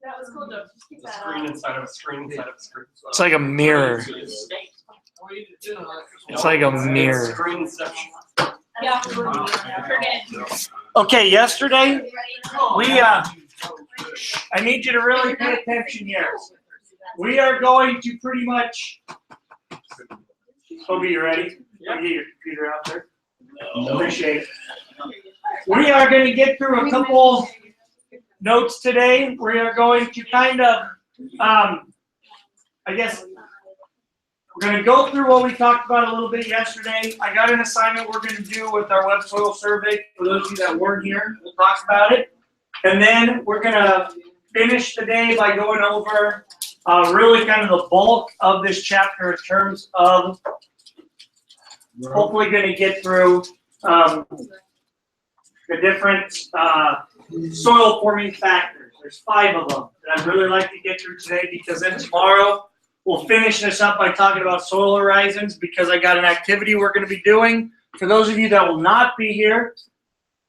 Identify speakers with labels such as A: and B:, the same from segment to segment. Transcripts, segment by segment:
A: That was cool, though. Just keep that
B: Screen inside of a screen inside of a screen.
C: It's like a mirror. It's like a mirror.
B: Screenception.
A: Yeah. Forget.
C: Okay, yesterday we I need you to really pay attention here. We are going to pretty much. Toby, you ready? Get your computer out there. Appreciate it. We are going to get through a couple notes today. We are going to kind of, I guess, we're going to go through what we talked about a little bit yesterday. I got an assignment we're going to do with our web soil survey. For those of you that weren't here, we'll talk about it. And then we're going to finish the day by going over really kind of the bulk of this chapter in terms of hopefully going to get through the different soil forming factors. There's 5 of them that I'd really like to get through today, because then tomorrow we'll finish this up by talking about soil horizons, because I got an activity we're going to be doing. For those of you that will not be here,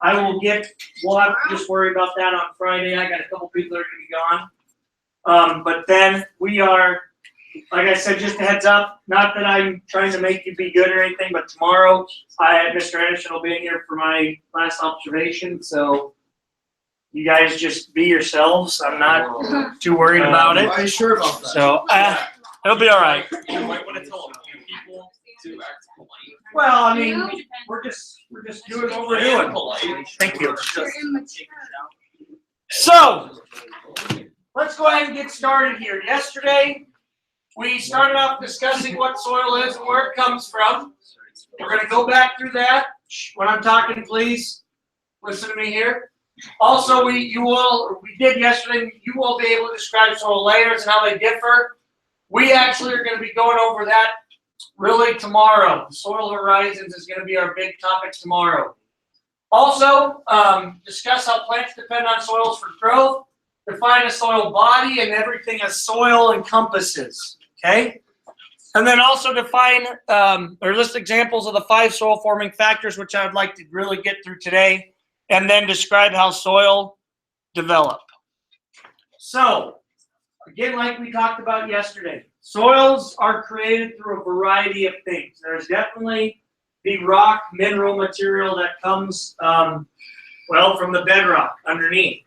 C: we'll have to just worry about that on Friday. I got a couple people that are going to be gone. But then we are, like I said, just a heads up, not that I'm trying to make you be good or anything, but tomorrow Mr. Anderson will be in here for my last observation. So you guys just be yourselves. I'm not too worried about it.
D: Are you sure about that?
C: So it'll be all right.
B: You might want to tell a few people to act polite.
C: Well, I mean, we're just doing what we're doing. Thank you. So let's go ahead and get started here. Yesterday, we started off discussing what soil is and where it comes from. We're going to go back through that. When I'm talking, please listen to me here. Also, we did yesterday, you will be able to describe soil layers and how they differ. We actually are going to be going over that really tomorrow. Soil horizons is going to be our big topic tomorrow. Also, discuss how plants depend on soils for growth, define a soil body and everything a soil encompasses. Okay? And then also define or list examples of the 5 soil forming factors, which I would like to really get through today, and then describe how soil develop. So, again, like we talked about yesterday, soils are created through a variety of things. There's definitely the rock mineral material that comes, from the bedrock underneath.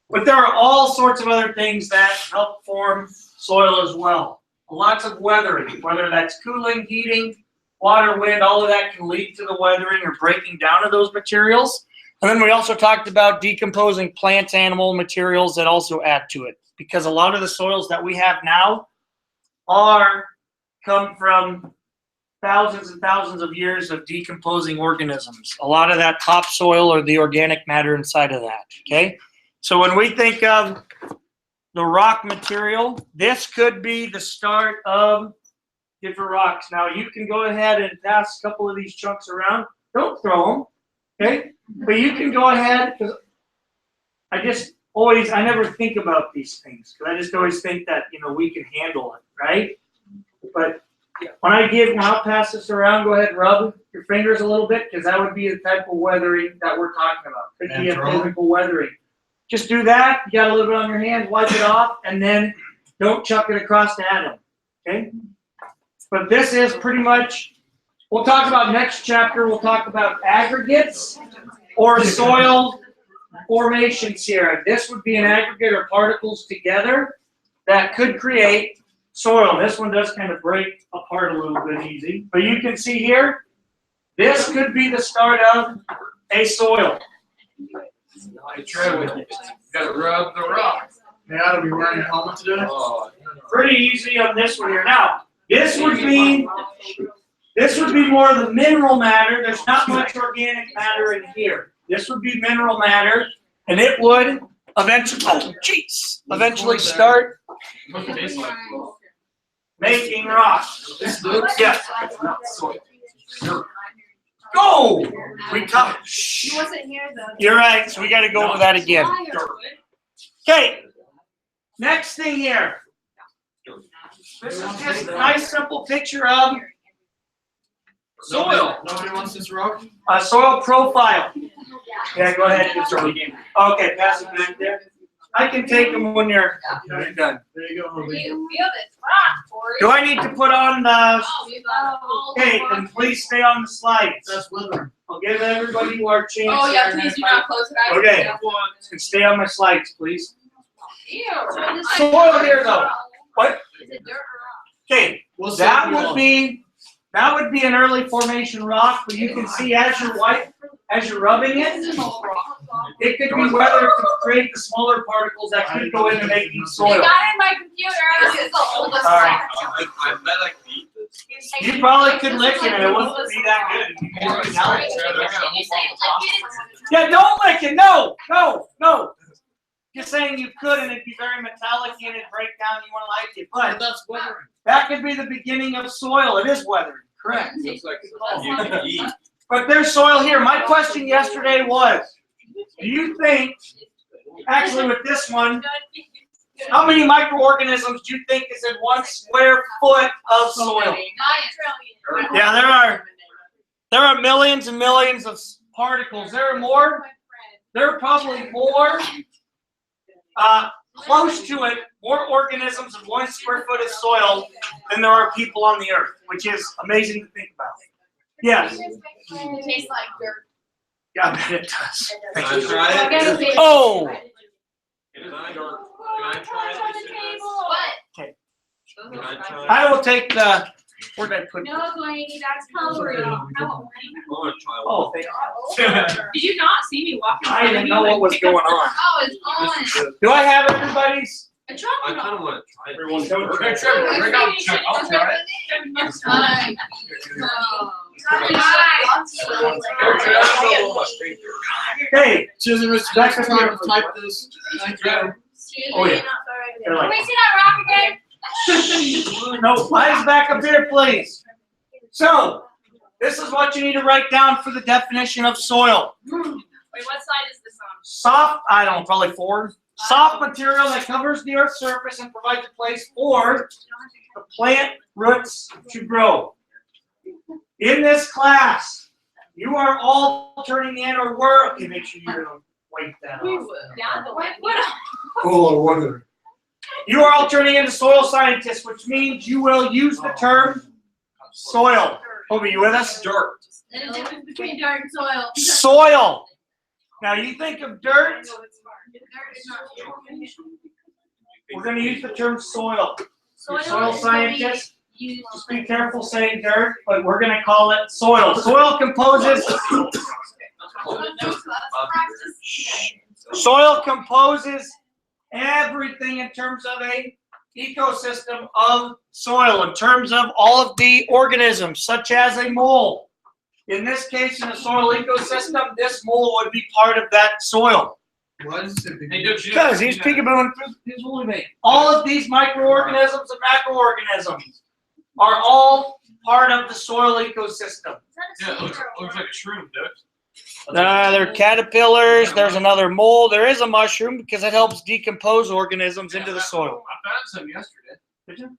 C: But there are all sorts of other things that help form soil as well. Lots of weathering, whether that's cooling, heating, water, wind, all of that can lead to the weathering or breaking down of those materials. And then we also talked about decomposing plant, animal materials that also add to it. Because a lot of the soils that we have now come from thousands and thousands of years of decomposing organisms. A lot of that topsoil or the organic matter inside of that, okay? So when we think of the rock material, this could be the start of different rocks. Now you can go ahead and pass a couple of these chunks around. Don't throw them, okay? But you can go ahead, because I never think about these things, because I just always think that, we can handle it, right? But when I'll pass this around, go ahead and rub your fingers a little bit, because that would be the type of weathering that we're talking about. Could be a physical weathering. Just do that. You got a little bit on your hands, wipe it off, and then don't chuck it across to Adam, okay? But this is pretty much, we'll talk about next chapter, we'll talk about aggregates or soil formations here. This would be an aggregate or particles together that could create soil. This one does kind of break apart a little bit easy. But you can see here, this could be the start of a soil.
D: You gotta rub the rock. Yeah, I'll be wearing a helmet today.
C: Pretty easy on this one here. Now, this would be more of the mineral matter. There's not much organic matter in here. This would be mineral matter, and it would eventually start making rock. Yes. Go!
A: He wasn't here though.
C: You're right, so we got to go over that again. Okay, next thing here. This is just a nice simple picture of Soil.
D: Nobody wants this rock?
C: Soil profile. Yeah, go ahead and start again. Okay, pass it back there. I can take them when you're done.
D: There you go.
A: You
D: Jose.
A: feel this rock, Corey.
C: Do I need to put on the,
A: Oh, you got all the
C: okay,
A: rock.
C: then please stay on the slides.
D: That's weathering.
C: I'll give everybody our chance.
A: Oh, yeah,
C: here, and
A: please
C: if
A: do
C: I-
A: not close it. I-
C: Okay. And stay on my slides, please.
A: Ew.
C: Soil here, though. What?
A: Is it dirt or rock?
C: Okay,
D: We'll
C: that
D: send you
C: would
D: all.
C: be, an early formation rock, but you can see as you're rubbing
A: This
C: it,
A: is all rock.
C: it could be weathered to create the smaller particles that could go into making
A: It
C: soil.
A: got in my computer. This is the oldest
C: All right.
A: rock.
B: I bet I could eat this.
C: You probably could lick it and it wouldn't be that good. You can just smell it.
A: Did you say lick it?
C: Yeah, don't lick it, no. Just saying you could and it'd be very metallic and it'd break down, you wouldn't like it,
D: But
C: but
D: that's weathering.
C: that could be the beginning of soil, it is weathered, correct.
B: Looks like you can eat.
C: But there's soil here, my question yesterday was, do you think, actually with this one, how many microorganisms do you think is in 1 square foot of soil? Yeah, there are millions and millions of particles, there are more, there are probably more, close to it, more organisms in 1 square foot of soil than there are people on the earth, which is amazing to think about. Yes,
A: It tastes like dirt.
C: yeah, I bet it does.
B: Can I try it?
C: Oh.
B: Can I try it?
A: What?
C: Okay.
B: Can I try it?
C: I will take the, where'd I put?
A: No, Dwayne, that's coloring.
B: I want to try
C: Oh,
B: one.
C: they are.
E: Did you not see me walking?
C: I didn't know what was going on.
A: Oh, it's on.
C: Do I have everybody's?
A: I
B: I
A: dropped it
B: kind
A: on.
B: of want to try it.
D: Everyone's
C: Don't
D: Okay,
C: try.
D: Trevor, bring out, I'll try it.
A: Fine.
C: Hey,
D: Susan, Mr. Jackson, type this. Thank you.
C: Oh, yeah. They're
A: Can
C: like-
A: we see that rock again?
C: no, eyes back up here, please. So, this is what you need to write down for the definition of soil.
E: Wait, what side is this on?
C: Soft, I don't know, probably 4. Soft material that covers the earth's surface and provides a place for the plant roots to grow. In this class, you are all turning in or were, okay, make sure you don't wait that off.
E: Yeah, the way.
D: Oh, weathering.
C: You are all turning into soil scientists, which means you will use the term soil. Toby, you with us?
B: Dirt.
A: There's a difference between dirt and soil.
C: Soil. Now you think of dirt,
A: Dirt is not
C: we're gonna use the term soil. You're soil
A: is
C: scientists,
A: used.
C: just be careful saying dirt, but we're gonna call it soil. Soil composes, soil composes everything in terms of a ecosystem of soil, in terms of all of the organisms, such as a mole. In this case, in a soil ecosystem, this mole would be part of that soil.
D: What is it?
B: Hey, dude, you-
C: Because he's peekabooing through his woolly vein. All of these microorganisms and macroorganisms are all part of the soil ecosystem.
B: Yeah, it looks like a shroom, dude.
C: There are caterpillars, there's another mole, there is a mushroom because it helps decompose organisms into the soil.
B: I found some yesterday.
C: Did you?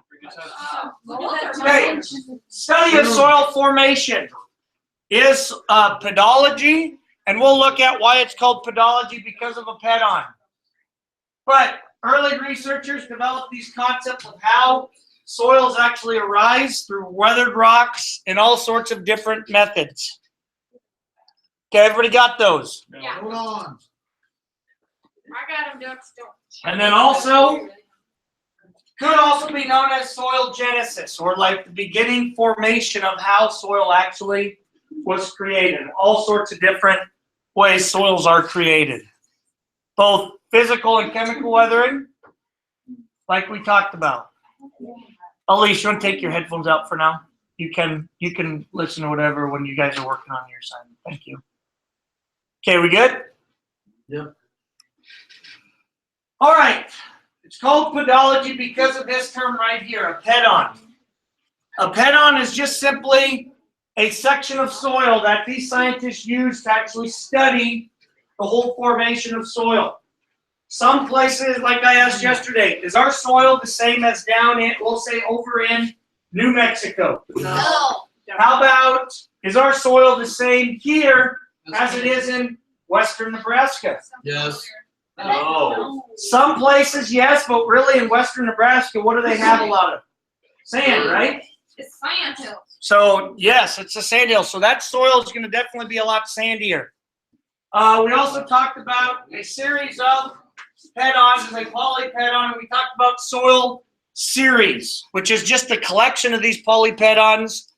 B: Pretty good size.
C: Okay, study of soil formation is pedology, and we'll look at why it's called pedology because of a pedon. But early researchers developed these concepts of how soils actually arise through weathered rocks and all sorts of different methods. Okay, everybody got those?
A: Yeah.
D: Hold on.
A: I got them, ducks.
C: And then also, could also be known as soil genesis, or like the beginning formation of how soil actually was created. All sorts of different ways soils are created. Both physical and chemical weathering, like we talked about. Elise, you want to take your headphones out for now? You can listen to whatever when you guys are working on your assignment. Thank you. Okay, we good?
D: Yep.
C: All right. It's called pedology because of this term right here, a pedon. A pedon is just simply a section of soil that these scientists use to actually study the whole formation of soil. Some places, like I asked yesterday, is our soil the same as down in, we'll say over in New Mexico?
A: No.
C: How about, is our soil the same here as it is in western Nebraska?
D: Yes.
B: Oh.
C: Some places, yes, but really in western Nebraska, what do they have a lot of? Sand, right?
A: It's sand hills.
C: So, yes, it's a sand hill. So that soil is going to definitely be a lot sandier. We also talked about a series of head-ons, as a poly head-on. We talked about soil series, which is just a collection of these polypedons,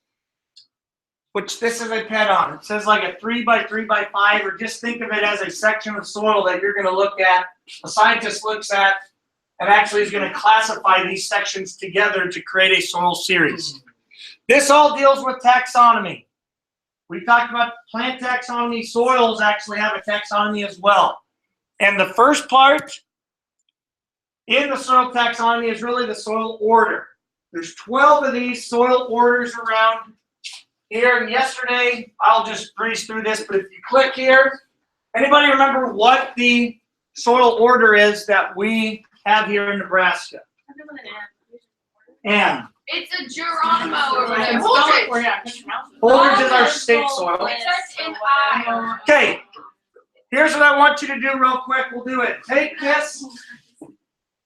C: which this is a pedon. It says like a 3 by 3 by 5, or just think of it as a section of soil that you're going to look at, a scientist looks at, and actually is going to classify these sections together to create a soil series. This all deals with taxonomy. We talked about plant taxonomy. Soils actually have a taxonomy as well. And the first part in the soil taxonomy is really the soil order. There's 12 of these soil orders around here. And yesterday, I'll just breeze through this, but if you click here, anybody remember what the soil order is that we have here in Nebraska? And
A: It's a Geronimo or
E: Like,
A: whatever.
C: Holdridge is our state soil.
A: It starts in I.
C: Okay, here's what I want you to do real quick. We'll do it. Take this.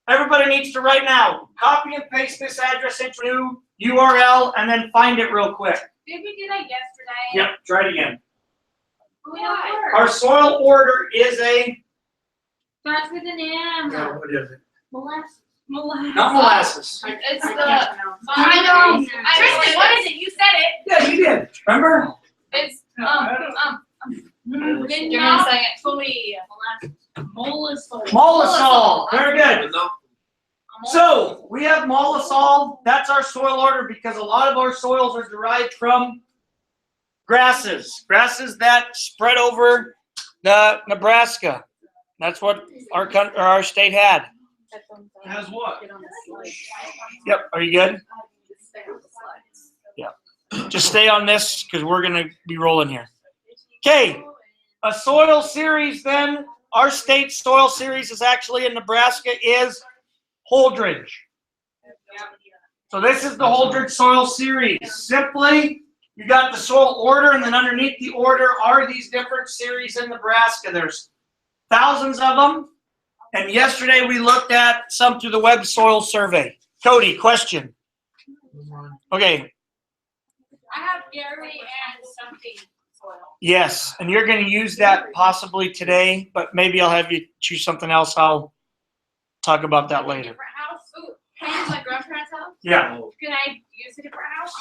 C: Everybody needs to right now copy and paste this address into a new URL and then find it real quick.
A: Did we do that yesterday?
C: Yep, try it again.
A: Why?
C: Our soil order is a,
A: Starts with an M.
D: No, what is it?
A: Molasses.
C: not molasses.
A: It's the.
E: I know.
A: Tristan, what is it? You said it.
C: Yeah, you did. Remember?
A: It's
E: Give me a second. Fully. Molasol.
C: Molasol. Very good. So we have Molasol. That's our soil order because a lot of our soils are derived from grasses. Grasses that spread over the Nebraska. That's what our state had.
B: Has what?
C: Yep. Are you good? Yeah. Just stay on this because we're going to be rolling here. Okay. A soil series then. Our state soil series is actually in Nebraska is Holdridge. So this is the Holdridge soil series. Simply, you got the soil order, and then underneath the order are these different series in Nebraska. There's thousands of them. And yesterday we looked at some through the Web Soil Survey. Cody, question. Okay.
A: I have Gary and something soil.
C: Yes, and you're going to use that possibly today, but maybe I'll have you choose something else. I'll talk about that later.
A: Different house. Ooh, can I use my grandparents' house?
C: Yeah.
A: Can I use a different house?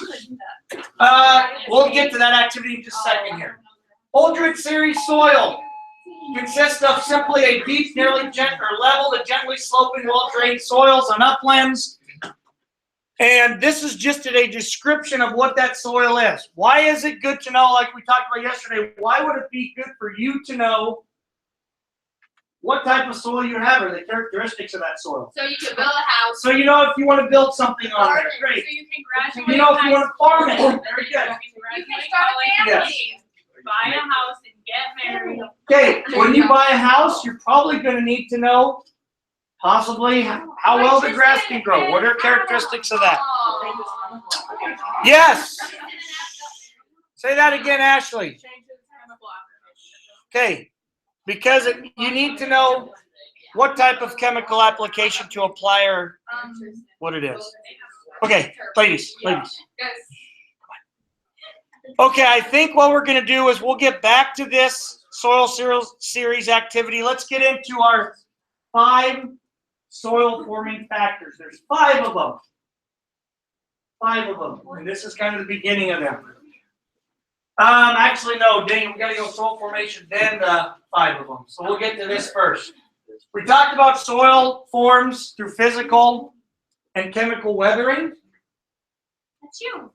C: We'll get to that activity in just a second here. Holdridge series soil consists of simply a deep, nearly level to gently sloping, well-drained soils on uplands. And this is just a description of what that soil is. Why is it good to know, like we talked about yesterday, why would it be good for you to know what type of soil you have or the characteristics of that soil?
A: So you can build a house.
C: So you know if you want to build something on there,
A: Garden,
C: great.
A: so you can graduate.
C: You know if you want to farm it, very good.
A: You can start a family.
C: Yes.
E: Buy a house and get married.
C: Okay, when you buy a house, you're probably going to need to know possibly how well the grass can grow. What are characteristics of that? Yes. Say that again, Ashley. Okay, because you need to know what type of chemical application to apply or what it is. Okay, ladies. Okay, I think what we're going to do is we'll get back to this soil series activity. Let's get into our 5 soil forming factors. There's 5 of them. 5 of them. And this is kind of the beginning of them. Actually, no, dang, we got to go soil formation, then the 5 of them. So we'll get to this first. We talked about soil forms through physical and chemical weathering.
A: That's you.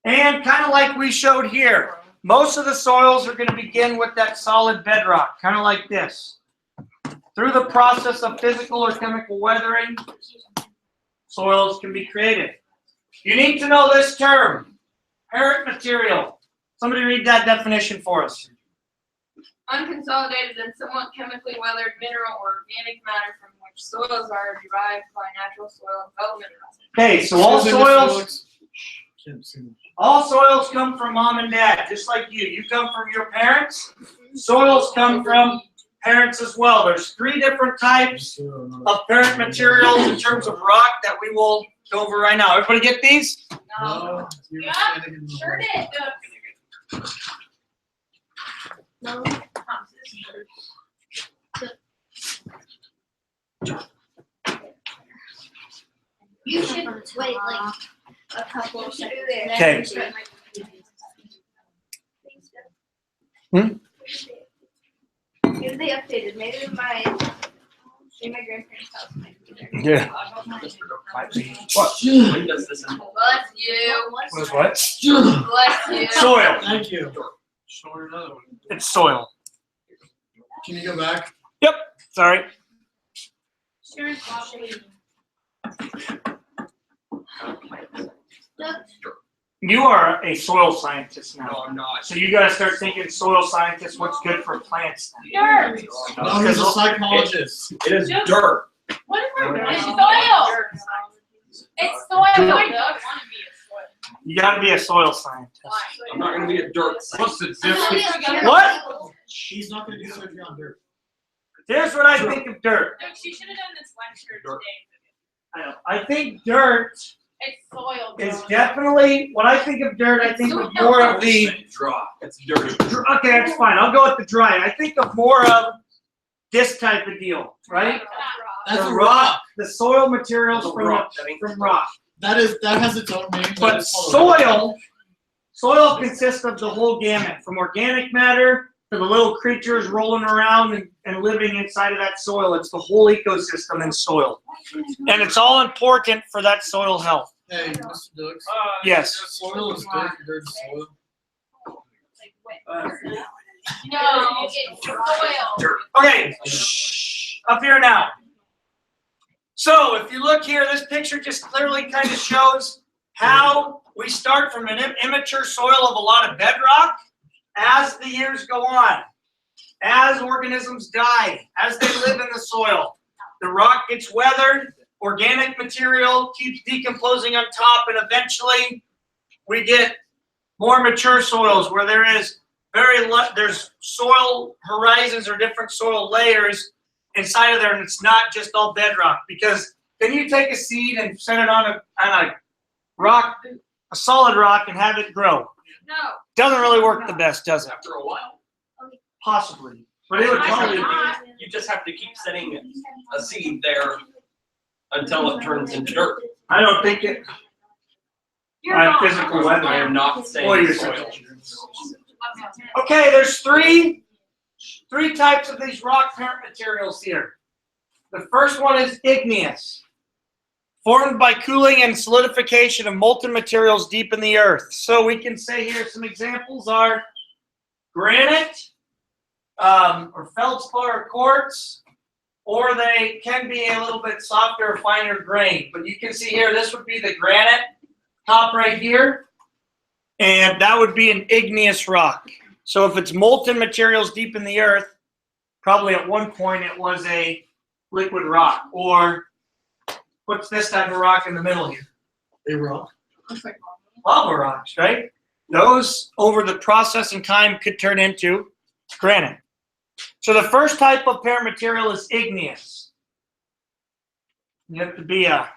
C: And kind of like we showed here, most of the soils are going to begin with that solid bedrock, kind of like this. Through the process of physical or chemical weathering, soils can be created. You need to know this term, parent material. Somebody read that definition for us.
A: Unconsolidated and somewhat chemically weathered mineral or organic matter from which soils are derived by natural soil development process.
C: Okay, so all soils. All soils come from mom and dad, just like you. You come from your parents. Soils come from parents as well. There's 3 different types of parent materials in terms of rock that we will go over right now. Everybody get these?
D: No.
E: Yeah, sure did. No.
F: You should wait like a couple of seconds.
C: Okay.
F: If they updated, maybe my grandparents' house might be there.
C: Yeah.
B: When does this end?
A: Bless you.
C: What is what?
A: Bless you.
C: Soil.
D: Thank you. Show her another one.
C: It's soil.
D: Can you go back?
C: Sorry.
E: Sharon's watching.
C: You are a soil scientist now.
B: I'm not.
C: So you gotta start thinking soil scientist, what's good for plants now.
E: Dirt.
D: No, he's a psychologist.
B: It is dirt.
E: What is
B: Dirt.
E: It's soil. It's soil. I don't want to be a soil.
C: You gotta be a soil scientist.
B: I'm not gonna be a dirt
D: What's
B: scientist.
D: the difference?
C: What?
D: He's not gonna do surgery on dirt.
C: Here's what I think of dirt.
E: Look, she should have done this lecture today.
C: I think dirt
E: It's soil.
C: is
E: girl.
C: definitely, when I think of dirt, I think of more of the,
B: Draw. It's dirty.
C: okay, that's fine, I'll go with the dry. I think of more of this type of deal, right?
D: That's
C: The
D: a rock.
C: The soil materials
B: It's a
C: from
B: rock, that ain't-
C: from rock.
D: That has its own name.
C: But soil consists of the whole gamut, from organic matter to the little creatures rolling around and living inside of that soil. It's the whole ecosystem in soil. And it's all important for that soil health.
D: Hey, Mr. Dux.
C: Yes.
D: Soil is dirt. Dirt is soil.
E: No, it's soil.
C: Okay, shh, up here now. So if you look here, this picture just clearly kind of shows how we start from an immature soil of a lot of bedrock. As the years go on, as organisms die, as they live in the soil, the rock gets weathered, organic material keeps decomposing on top, and eventually we get more mature soils where there's soil horizons or different soil layers inside of there, and it's not just all bedrock. Because then you take a seed and set it on a rock, a solid rock, and have it grow.
A: No.
C: Doesn't really work the best, does it?
B: After a while,
C: Possibly. But it would probably be.
B: you just have to keep setting a seed there until it turns into dirt.
C: I don't think it.
E: You're
C: I
E: wrong.
C: physical weather.
B: I am not
C: Boy,
B: saying
C: you're
B: soil.
C: Okay, there's three types of these rock parent materials here. The first one is igneous, formed by cooling and solidification of molten materials deep in the earth. So we can say here some examples are granite, or feldspar or quartz, or they can be a little bit softer or finer grain. But you can see here, this would be the granite top right here, and that would be an igneous rock. So if it's molten materials deep in the earth, probably at one point it was a liquid rock. Or what's this type of rock in the middle here?
D: A rock.
C: Lava rocks, right? Those, over the process and time, could turn into granite. So the first type of parent material is igneous. You have to be a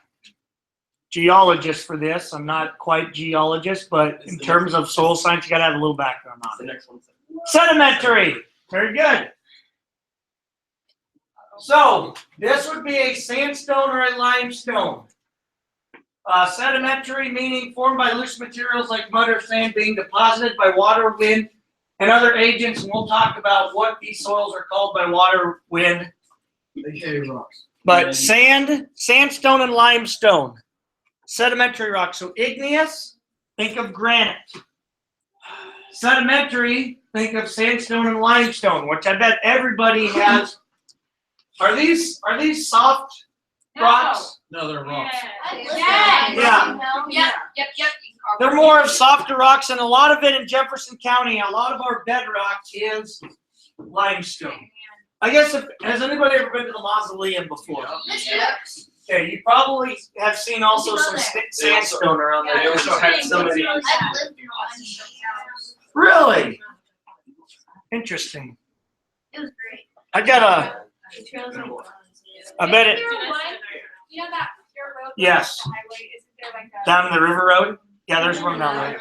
C: geologist for this. I'm not quite geologist, but in terms of soil science, you got to have a little background
B: The
C: on it.
B: next one's
C: Sedimentary. Very good. So this would be a sandstone or a limestone. Sedimentary meaning formed by loose materials like mud or sand being deposited by water, wind, and other agents. And we'll talk about what these soils are called by water, wind.
D: AKA rocks.
C: But sandstone and limestone. Sedimentary rock. So igneous, think of granite. Sedimentary, think of sandstone and limestone, which I bet everybody has. Are these soft rocks?
D: No, they're rocks.
E: Yes.
C: Yeah.
A: Yep.
C: They're more of softer rocks, and a lot of it in Jefferson County, a lot of our bedrock is limestone. I guess, has anybody ever been to the mausoleum before?
A: Yep.
C: Okay, you probably have seen also some sandstone around
B: They
C: there.
B: also had some of these.
E: I've lived in one.
C: Really? Interesting.
F: It was great.
C: I got I bet it,
E: You know that your road?
C: Yes.
E: the highway, isn't there like a-
C: down the river road? Yeah, there's one down there.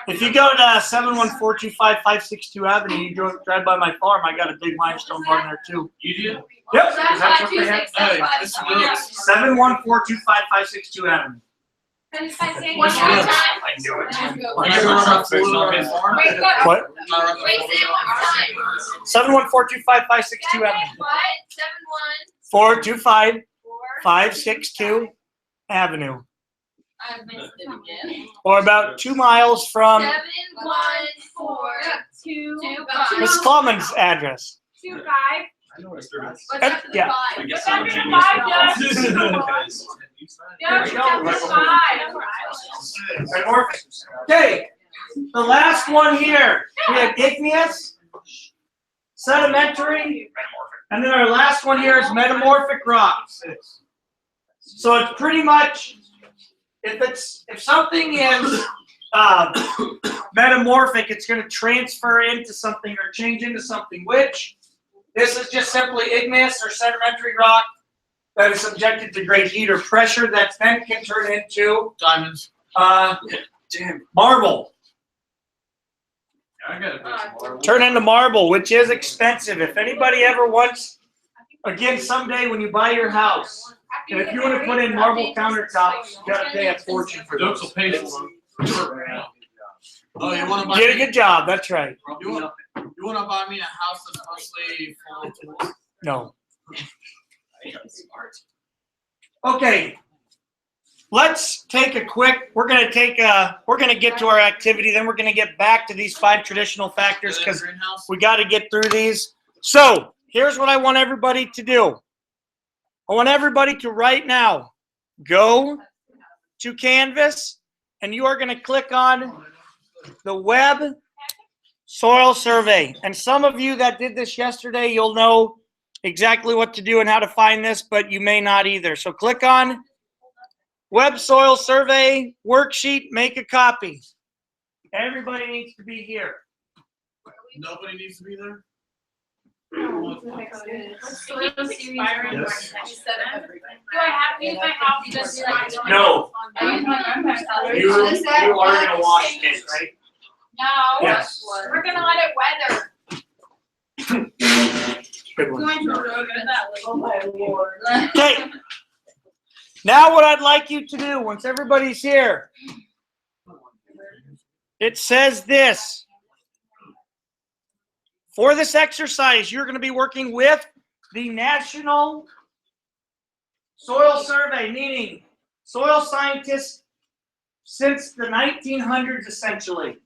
C: If you go to 71425-562 Avenue, you drive by my farm, I got a big limestone barn there too.
D: You do?
C: Yep.
E: That's
C: That's
E: what
C: what they have.
D: Hey, this looks.
C: 71425-562 Avenue.
E: Can I say one more
B: What's
E: time?
B: real? I knew it.
D: When you run up to the farm.
E: Wait, what?
C: What?
E: Wait, say it one more time.
C: 71425-562 Avenue.
E: What? 714.
C: 425-562 Avenue.
E: I missed it again.
C: Or about 2 miles from
E: 714
C: Miss Coleman's address.
E: 25.
B: I know it's dirty.
E: What's after the
C: Yeah.
B: I
E: five?
B: guess
E: What's
B: I'm a
E: after the
B: genius.
E: five, Josh?
C: There
E: Josh,
C: you
E: what's
C: go.
E: after the five?
C: Okay, the last one here, we have igneous, sedimentary, and then our last one here is metamorphic rocks. So it's pretty much, if something is metamorphic, it's going to transfer into something or change into something, which this is just simply igneous or sedimentary rock that is subjected to great heat or pressure that then can turn into
D: Diamonds.
C: marble.
D: I got a big marble.
C: Turn into marble, which is expensive. If anybody ever wants, again, someday when you buy your house, and if you want to put in marble countertops, you gotta pay a fortune for
D: Dukes
C: those.
D: will pay for them. Oh, you wanna buy
C: Did a
D: me?
C: good job, that's right.
D: You wanna buy me a house that's mostly full of tools?
C: No.
B: Smart.
C: Okay. Let's take a quick, we're gonna get to our activity, then we're gonna get back to these 5 traditional factors because
D: Greenhouse?
C: we got to get through these. So here's what I want everybody to do. I want everybody to right now go to Canvas and you are going to click on the web soil survey. And some of you that did this yesterday, you'll know exactly what to do and how to find this, but you may not either. So click on web soil survey worksheet, make a copy. Everybody needs to be here.
D: Nobody needs to be there?
E: Yes. Do I have to use my house just like?
C: No.
E: I use my grandpa's house.
C: You are going to wash it, right?
E: No.
C: Yes.
E: We're gonna let it weather.
C: Good one.
E: Going to a road in that little.
C: Okay. Now what I'd like you to do, once everybody's here, it says this. For this exercise, you're going to be working with the National Soil Survey, meaning soil scientists since the 1900s, essentially,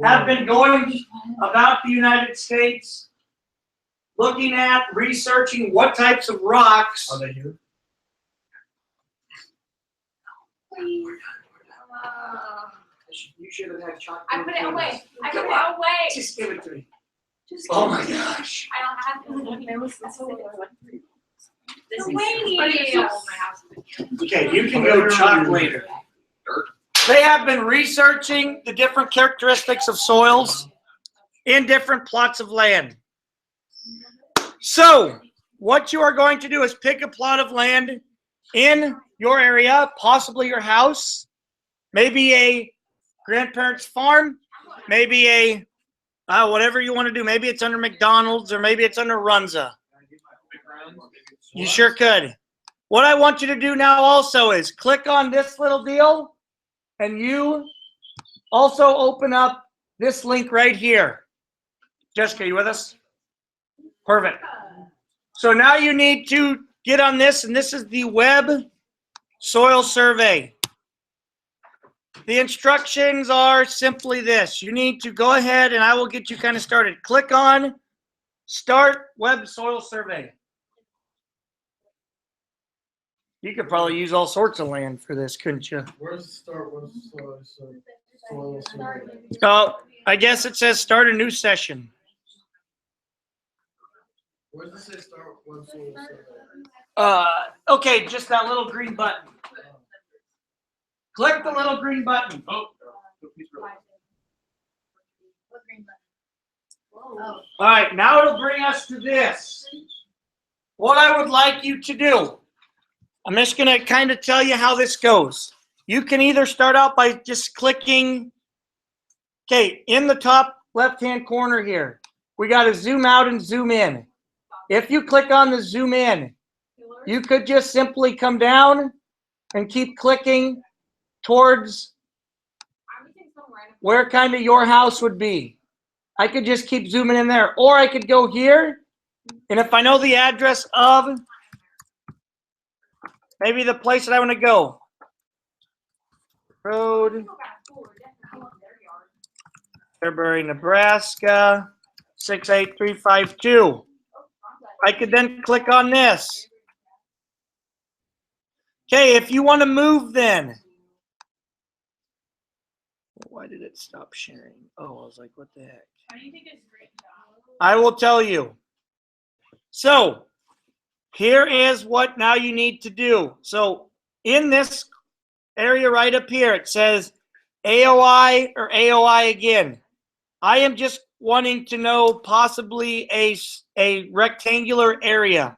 C: have been going about the United States, looking at, researching what types of rocks.
D: Are they here?
C: You should have had chocolate.
E: I put it away. I put it away.
C: Just give it to me.
E: Just
C: Oh my gosh.
E: I don't have to.
A: This
E: Wait.
C: Okay, you can go chalk later. They have been researching the different characteristics of soils in different plots of land. So, what you are going to do is pick a plot of land in your area, possibly your house, maybe a grandparent's farm, maybe a whatever you want to do. Maybe it's under McDonald's or maybe it's under Runza. You sure could. What I want you to do now also is click on this little deal and you also open up this link right here. Jessica, you with us? Perfect. So now you need to get on this, and this is the web soil survey. The instructions are simply this. You need to go ahead, and I will get you kind of started. Click on Start Web Soil Survey. You could probably use all sorts of land for this, couldn't you?
D: Where's the start? Where's the soil survey?
C: Oh, I guess it says start a new session.
D: Where does it say start one soil?
C: Okay, just that little green button. Click the little green button.
D: Oh.
F: Oh.
C: All right, now it'll bring us to this. What I would like you to do, I'm just going to kind of tell you how this goes. You can either start out by just clicking, okay, in the top left-hand corner here, we got to zoom out and zoom in. If you click on the zoom in, you could just simply come down and keep clicking towards where kind of your house would be. I could just keep zooming in there, or I could go here, and if I know the address of maybe the place that I want to go, road, Fairbury, Nebraska, 68352. I could then click on this. Okay, if you want to move then. Why did it stop sharing? Oh, I was like, what the heck? I will tell you. So, here is what now you need to do. So, in this area right up here, it says AOI or AOI again. I am just wanting to know possibly a rectangular area.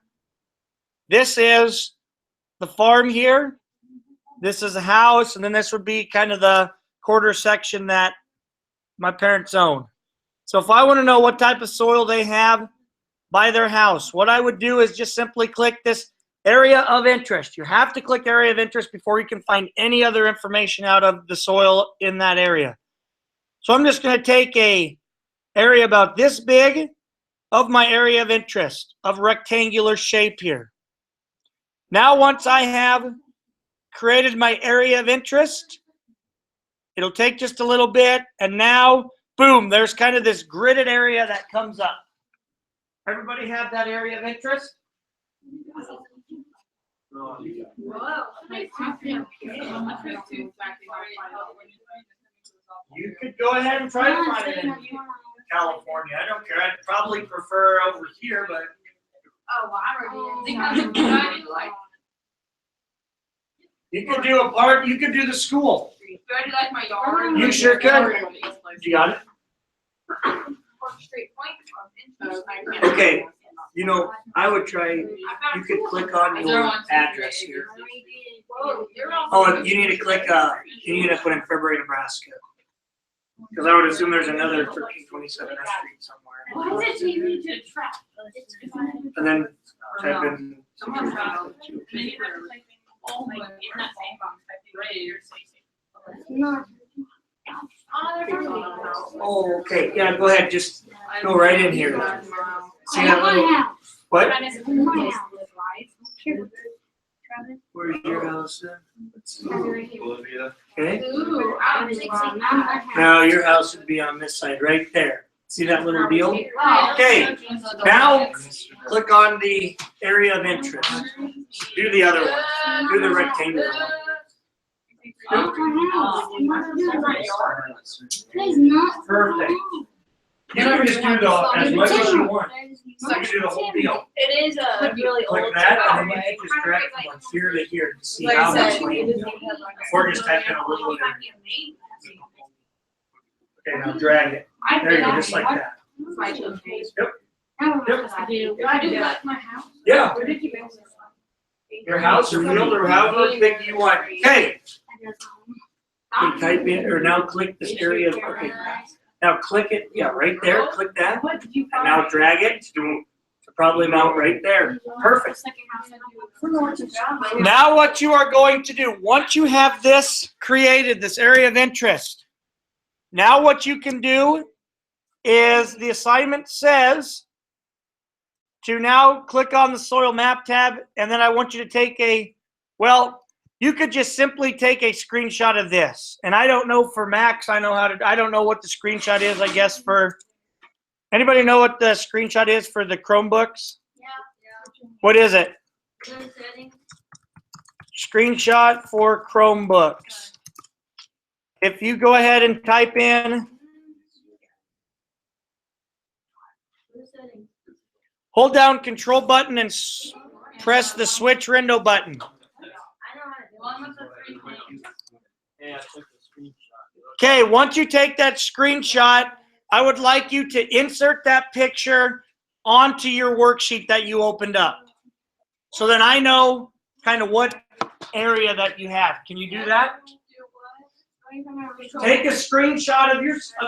C: This is the farm here. This is a house, and then this would be kind of the quarter section that my parents own. So if I want to know what type of soil they have by their house, what I would do is just simply click this area of interest. You have to click area of interest before you can find any other information out of the soil in that area. So I'm just going to take a area about this big of my area of interest of rectangular shape here. Now once I have created my area of interest, it'll take just a little bit, and now, boom, there's kind of this gridded area that comes up. Everybody have that area of interest? You could go ahead and try to find it in California. I don't care. I'd probably prefer over here, but
F: Oh, well, I already.
C: you could do a part. You could do the school.
A: Do I do like my yard?
C: You sure could. You got it?
A: Straight point.
C: Okay. You know, I would try. You could click on your address here. Oh, you need to click. You need to put in Fairbury, Nebraska. Because I would assume there's another 1327 S Street somewhere.
E: Why is it changing to track?
C: And then type in. Oh, okay. Yeah, go ahead. Just go right in here. See that little. What? Where's your house? Okay. Now your house would be on this side, right there. See that little deal? Okay. Now click on the area of interest. Do the other one. Do the rectangular one. Perfect. You can just do as much as you want. You can do the whole deal.
F: It is a really
C: Click
F: old.
C: that, and then you can just drag from here to here to see how much land. Or just type in a little bit. Okay, now drag it. There you go, just like that. Yep.
E: Do I do like my house?
C: Yeah. Your house or field or however big you want. Okay. Okay, type in, or now click this area. Okay. Now click it, yeah, right there, click that, and now drag it to probably about right there. Perfect. Now what you are going to do, once you have this created, this area of interest, now what you can do is the assignment says to now click on the soil map tab, and then I want you to take you could just simply take a screenshot of this. And I don't know for Max, I don't know what the screenshot is, I guess, for, anybody know what the screenshot is for the Chromebooks?
F: Yeah.
C: What is it? Screenshot for Chromebooks. If you go ahead and type in, Hold down control button and press the switch window button.
A: One with the 3 things.
B: Yeah, I took the screenshot.
C: Okay, once you take that screenshot, I would like you to insert that picture onto your worksheet that you opened up. So then I know kind of what area that you have. Can you do that? Take a screenshot of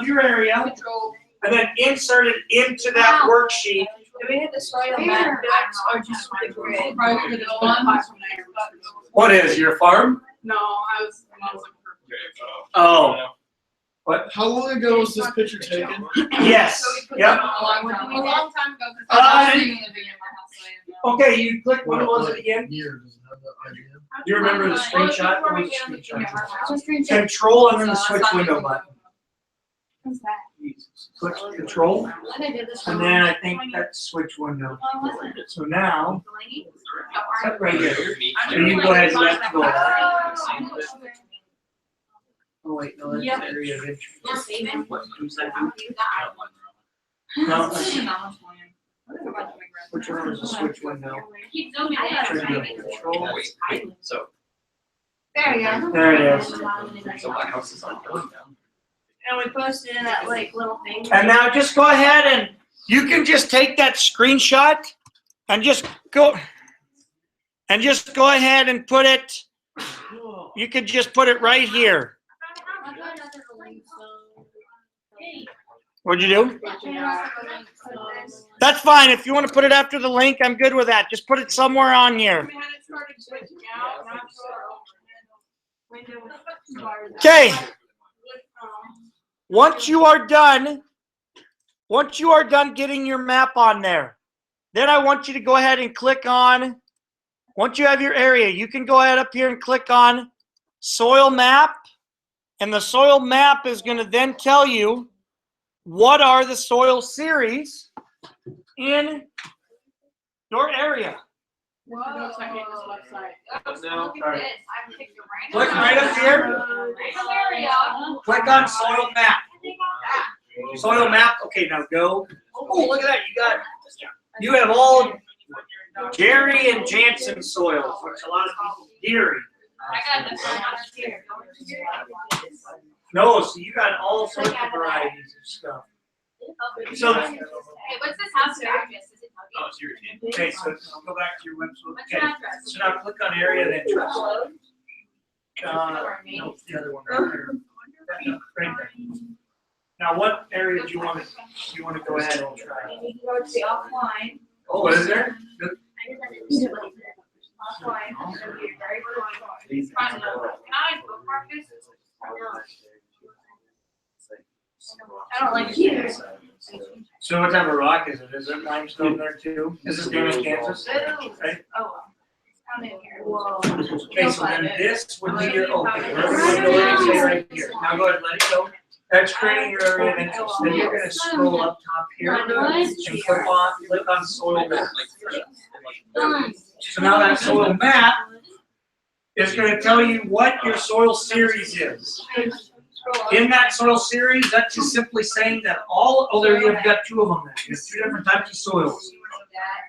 C: your area
A: Control.
C: and then insert it into that worksheet.
F: Do we hit the soil map or just the grid?
A: Probably the one.
C: What is your farm?
A: No, I was looking for.
C: Oh,
D: How long ago was this picture taken?
C: yes.
A: So we put
C: Yep.
A: them a long time ago. 'Cause I was living in the house, so I didn't know.
C: Okay, you click, what was it again?
D: Years, does it have that idea?
C: You remember the
A: Well,
C: screenshot?
A: before
C: What
A: we
C: was
A: get
C: the
A: on the
C: screenshot?
A: camera.
C: Control and then the
A: So
C: switch
A: that's not
C: window
A: even-
C: button.
F: What's that?
C: Click control,
F: When I did this.
C: and then I think that's switch window. So now, that's right here. So you go ahead and let go. Oh wait, no, that's
A: Yep.
C: area of interest.
A: You're saving?
B: What, 2 seconds?
C: No,
A: It's
C: that's-
A: not much longer.
C: which one is the switch window?
A: Keep zooming in.
C: Control.
B: Wait, so
F: There we go.
C: There it is.
B: my house is on Billy now.
F: And we posted in that like little thing.
C: And now just go ahead and you can just take that screenshot and just go ahead and put it, you could just put it right here. What'd you do? That's fine. If you want to put it after the link, I'm good with that. Just put it somewhere on here. Okay. Once you are done getting your map on there, then I want you to go ahead and click on, once you have your area, you can go ahead up here and click on soil map. And the soil map is going to then tell you what are the soil series in your area.
A: Whoa.
B: No.
C: Sorry. Click right up here. Click on soil map. Soil map. Okay, now go. Oh, look at that. You have all Gary and Jansen soils, which a lot of people Gary.
A: I got this one here.
C: No, so you got all sorts of varieties of stuff. So,
A: Hey, what's this house address? Is it
B: Oh, it's your team.
C: okay, so go back to your website.
A: What's your
C: Okay,
A: address?
C: so now click on area of interest. No, the other one right there. Right there. Now, what area do you want to go ahead and try?
F: And you can go to the offline.
C: Oh, is there?
F: Offline. It'll be very
B: These
A: Can I bookmark this?
F: I don't like it.
C: So what type of rock is it? Is it limestone there too? Is this Dana, Kansas? Right?
F: Oh, well. Down in here. Whoa.
C: Okay, so then this would be your open. Right here. Now go ahead and let it go. That's creating your area of interest. Then you're gonna scroll up top here and click on soil map. So now that soil map is gonna tell you what your soil series is. In that soil series, that's just simply saying that there you've got 2 of them there. You have 2 different types of soils.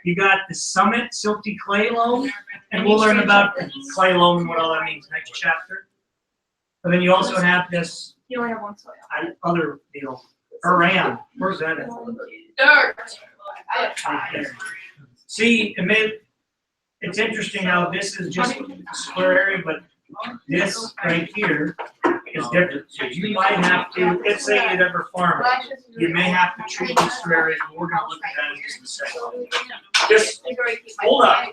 C: You got the Summit Silty Clay Loam, and we'll learn about the clay loam and what all that means next chapter. But then you also have this
F: You only have one soil.
C: other deal, Iran. Where's that at?
A: Dirt.
F: I have 5.
C: Right there. See, it's interesting how this is just a square area, but this right here is different. So you might have to, let's say you'd ever farm it, you may have to treat these 2 areas, and we're gonna look at that in just a second. Just hold up.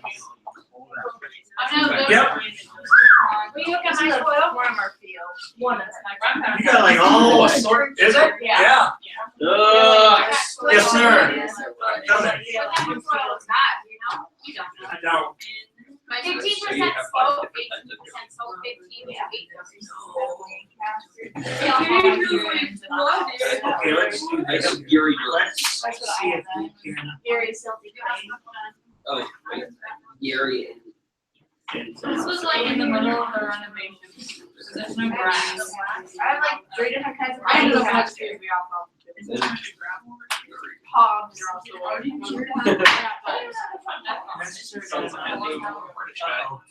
A: I'm not good.
C: Yep.
A: Will you look at my soil? Farmer field. One of them. My grandparents.
C: You got like all sorts, is it?
A: Yeah.
C: Yes, sir. Come in.
A: What type of soil is that, you know? You don't know.
C: I don't.
A: 15% slope, 18% soil, 15
C: Okay, let's do
B: I
C: this.
B: got Gary
C: Let's see if we can.
F: Very silty.
B: Oh, wait. Gary
A: This was like in the middle of the renovations. So there's no grass.
F: I have like 3 different kinds of.
A: I don't know how
F: plants.
A: to do the
E: Hobbs.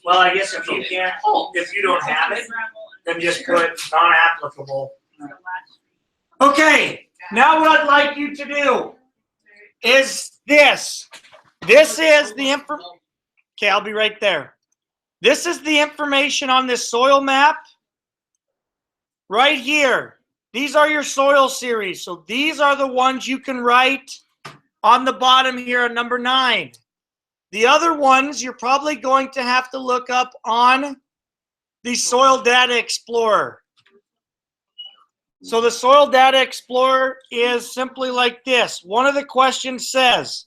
C: Well, I guess if you can't, if you don't have it, then just put non-applicable. Okay, now what I'd like you to do is this. This is the info. Okay, I'll be right there. This is the information on this soil map. Right here. These are your soil series. So these are the ones you can write on the bottom here at number 9. The other ones you're probably going to have to look up on the Soil Data Explorer. So the Soil Data Explorer is simply like this. One of the questions says,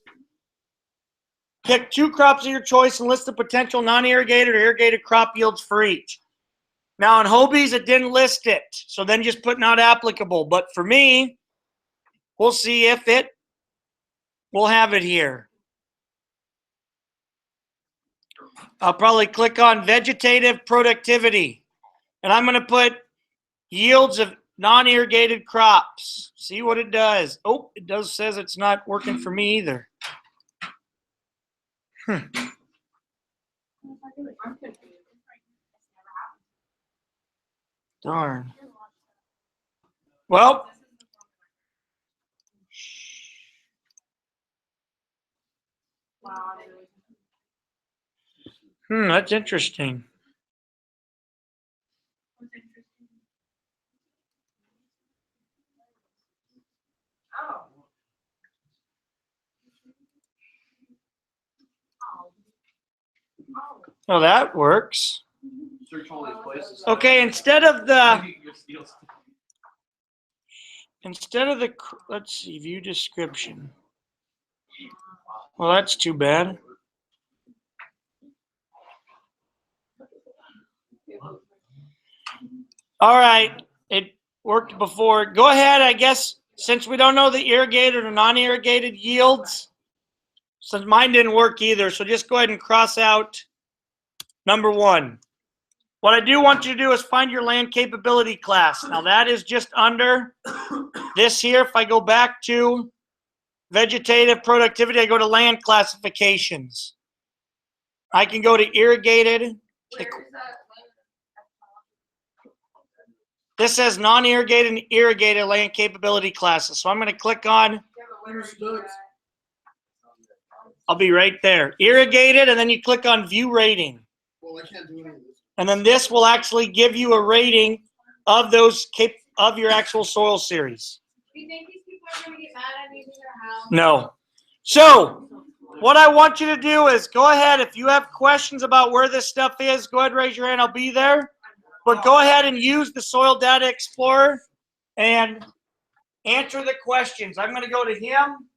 C: pick 2 crops of your choice and list the potential non-irrigated or irrigated crop yields for each. Now in Hobie's, it didn't list it. So then just put not applicable. But for me, we'll see if it will have it here. I'll probably click on vegetative productivity. And I'm going to put yields of non-irrigated crops. See what it does. Oh, it does says it's not working for me either. Darn. Well, that's interesting. Oh, that works.
B: Search all these places.
C: Okay, instead of the, let's see, view description. Well, that's too bad. All right, it worked before. Go ahead, I guess, since we don't know the irrigated or non-irrigated yields, since mine didn't work either, so just go ahead and cross out number 1. What I do want you to do is find your land capability class. Now that is just under this here. If I go back to vegetative productivity, I go to land classifications. I can go to irrigated. This says non-irrigated and irrigated land capability classes. So I'm going to click on, I'll be right there. Irrigated, and then you click on view rating.
D: Well, I can't do any of this.
C: And then this will actually give you a rating of those of your actual soil series.
E: Do you think these people are gonna get mad at me in their house?
C: No. So what I want you to do is go ahead. If you have questions about where this stuff is, go ahead, raise your hand. I'll be there. But go ahead and use the Soil Data Explorer and answer the questions. I'm going to go to him,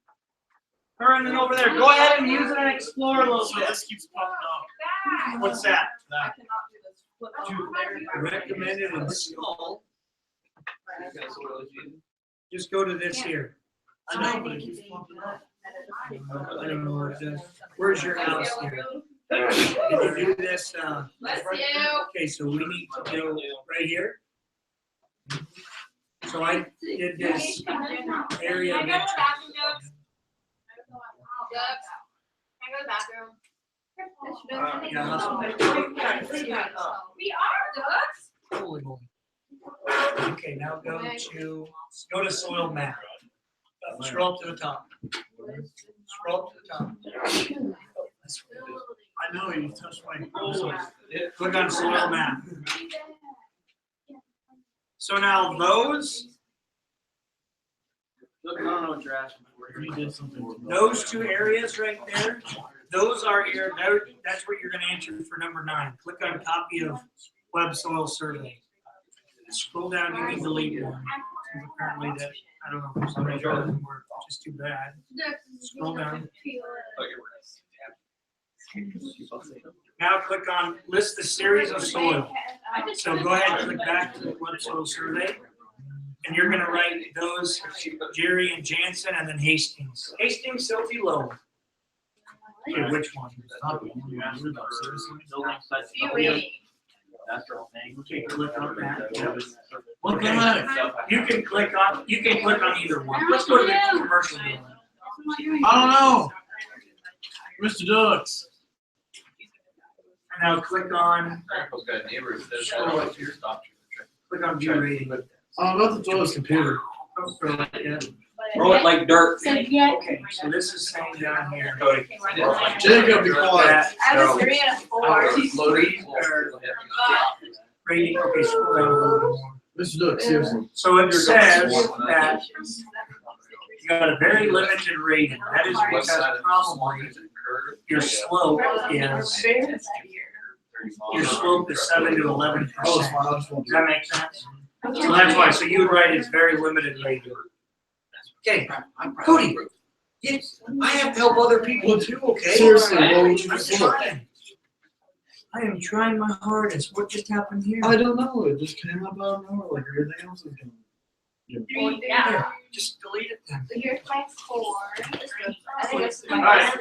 C: her, and then over there. Go ahead and use it and explore a little bit.
B: This keeps popping up.
C: What's that?
B: Recommended install.
C: Just go to this here.
B: I know, but it keeps popping up.
C: I don't know what it does. Where's your house here? Can you do this?
E: Bless you.
C: Okay, so we need to go right here. So I did this area.
E: Can I go to the bathroom, Doug? Can I go to the bathroom? We are ducks.
C: Holy moly. Okay, now go to soil map. Scroll up to the top. Scroll up to the top.
B: I know, you touched my.
C: Click on soil map. So now those
B: Look, I don't know what you're asking for. You did something.
C: Those 2 areas right there, those are that's what you're going to enter for number 9. Click on copy of web soil survey. Scroll down, you can delete one. Apparently that, I don't know, for some reason it doesn't work, just too bad. Scroll down. Now click on list the series of soil. So go ahead and click back to the web soil survey. And you're going to write those, Jerry and Jansen, and then Hastings. Hastings, Silty, Low. Okay, which one? Okay, click on that. Yep. Okay. You can click on either one. Let's go to the commercial building.
D: I don't know. Mr. Dux.
C: Now click on,
B: Grandpa's got neighbors that
C: Scroll up here. click on view rating.
D: Oh, about the toilet's computer.
C: Oh, throw it in.
B: Throw it like dirt.
C: Okay, so this is saying down here.
B: Cody.
D: Jacob, be quiet.
C: That
F: I have a 3 and a 4.
C: loading or rating, okay, scroll down a little bit more.
D: Mr. Dux, seriously.
C: So it says that you got a very limited rating. That is because probably your slope is 7 to 11%. Does that make sense? So that's why, so you would write it's very limited rating. Okay, Cody, I have to help other people too, okay?
D: Seriously, what would you
C: I'm
D: do?
C: trying. I am trying my hardest. What just happened here?
D: I don't know. It just came up out of nowhere like everything else is coming.
A: Yeah.
C: Just delete it then.
F: So here's my 4. I think this is my
C: Alright.
F: 2.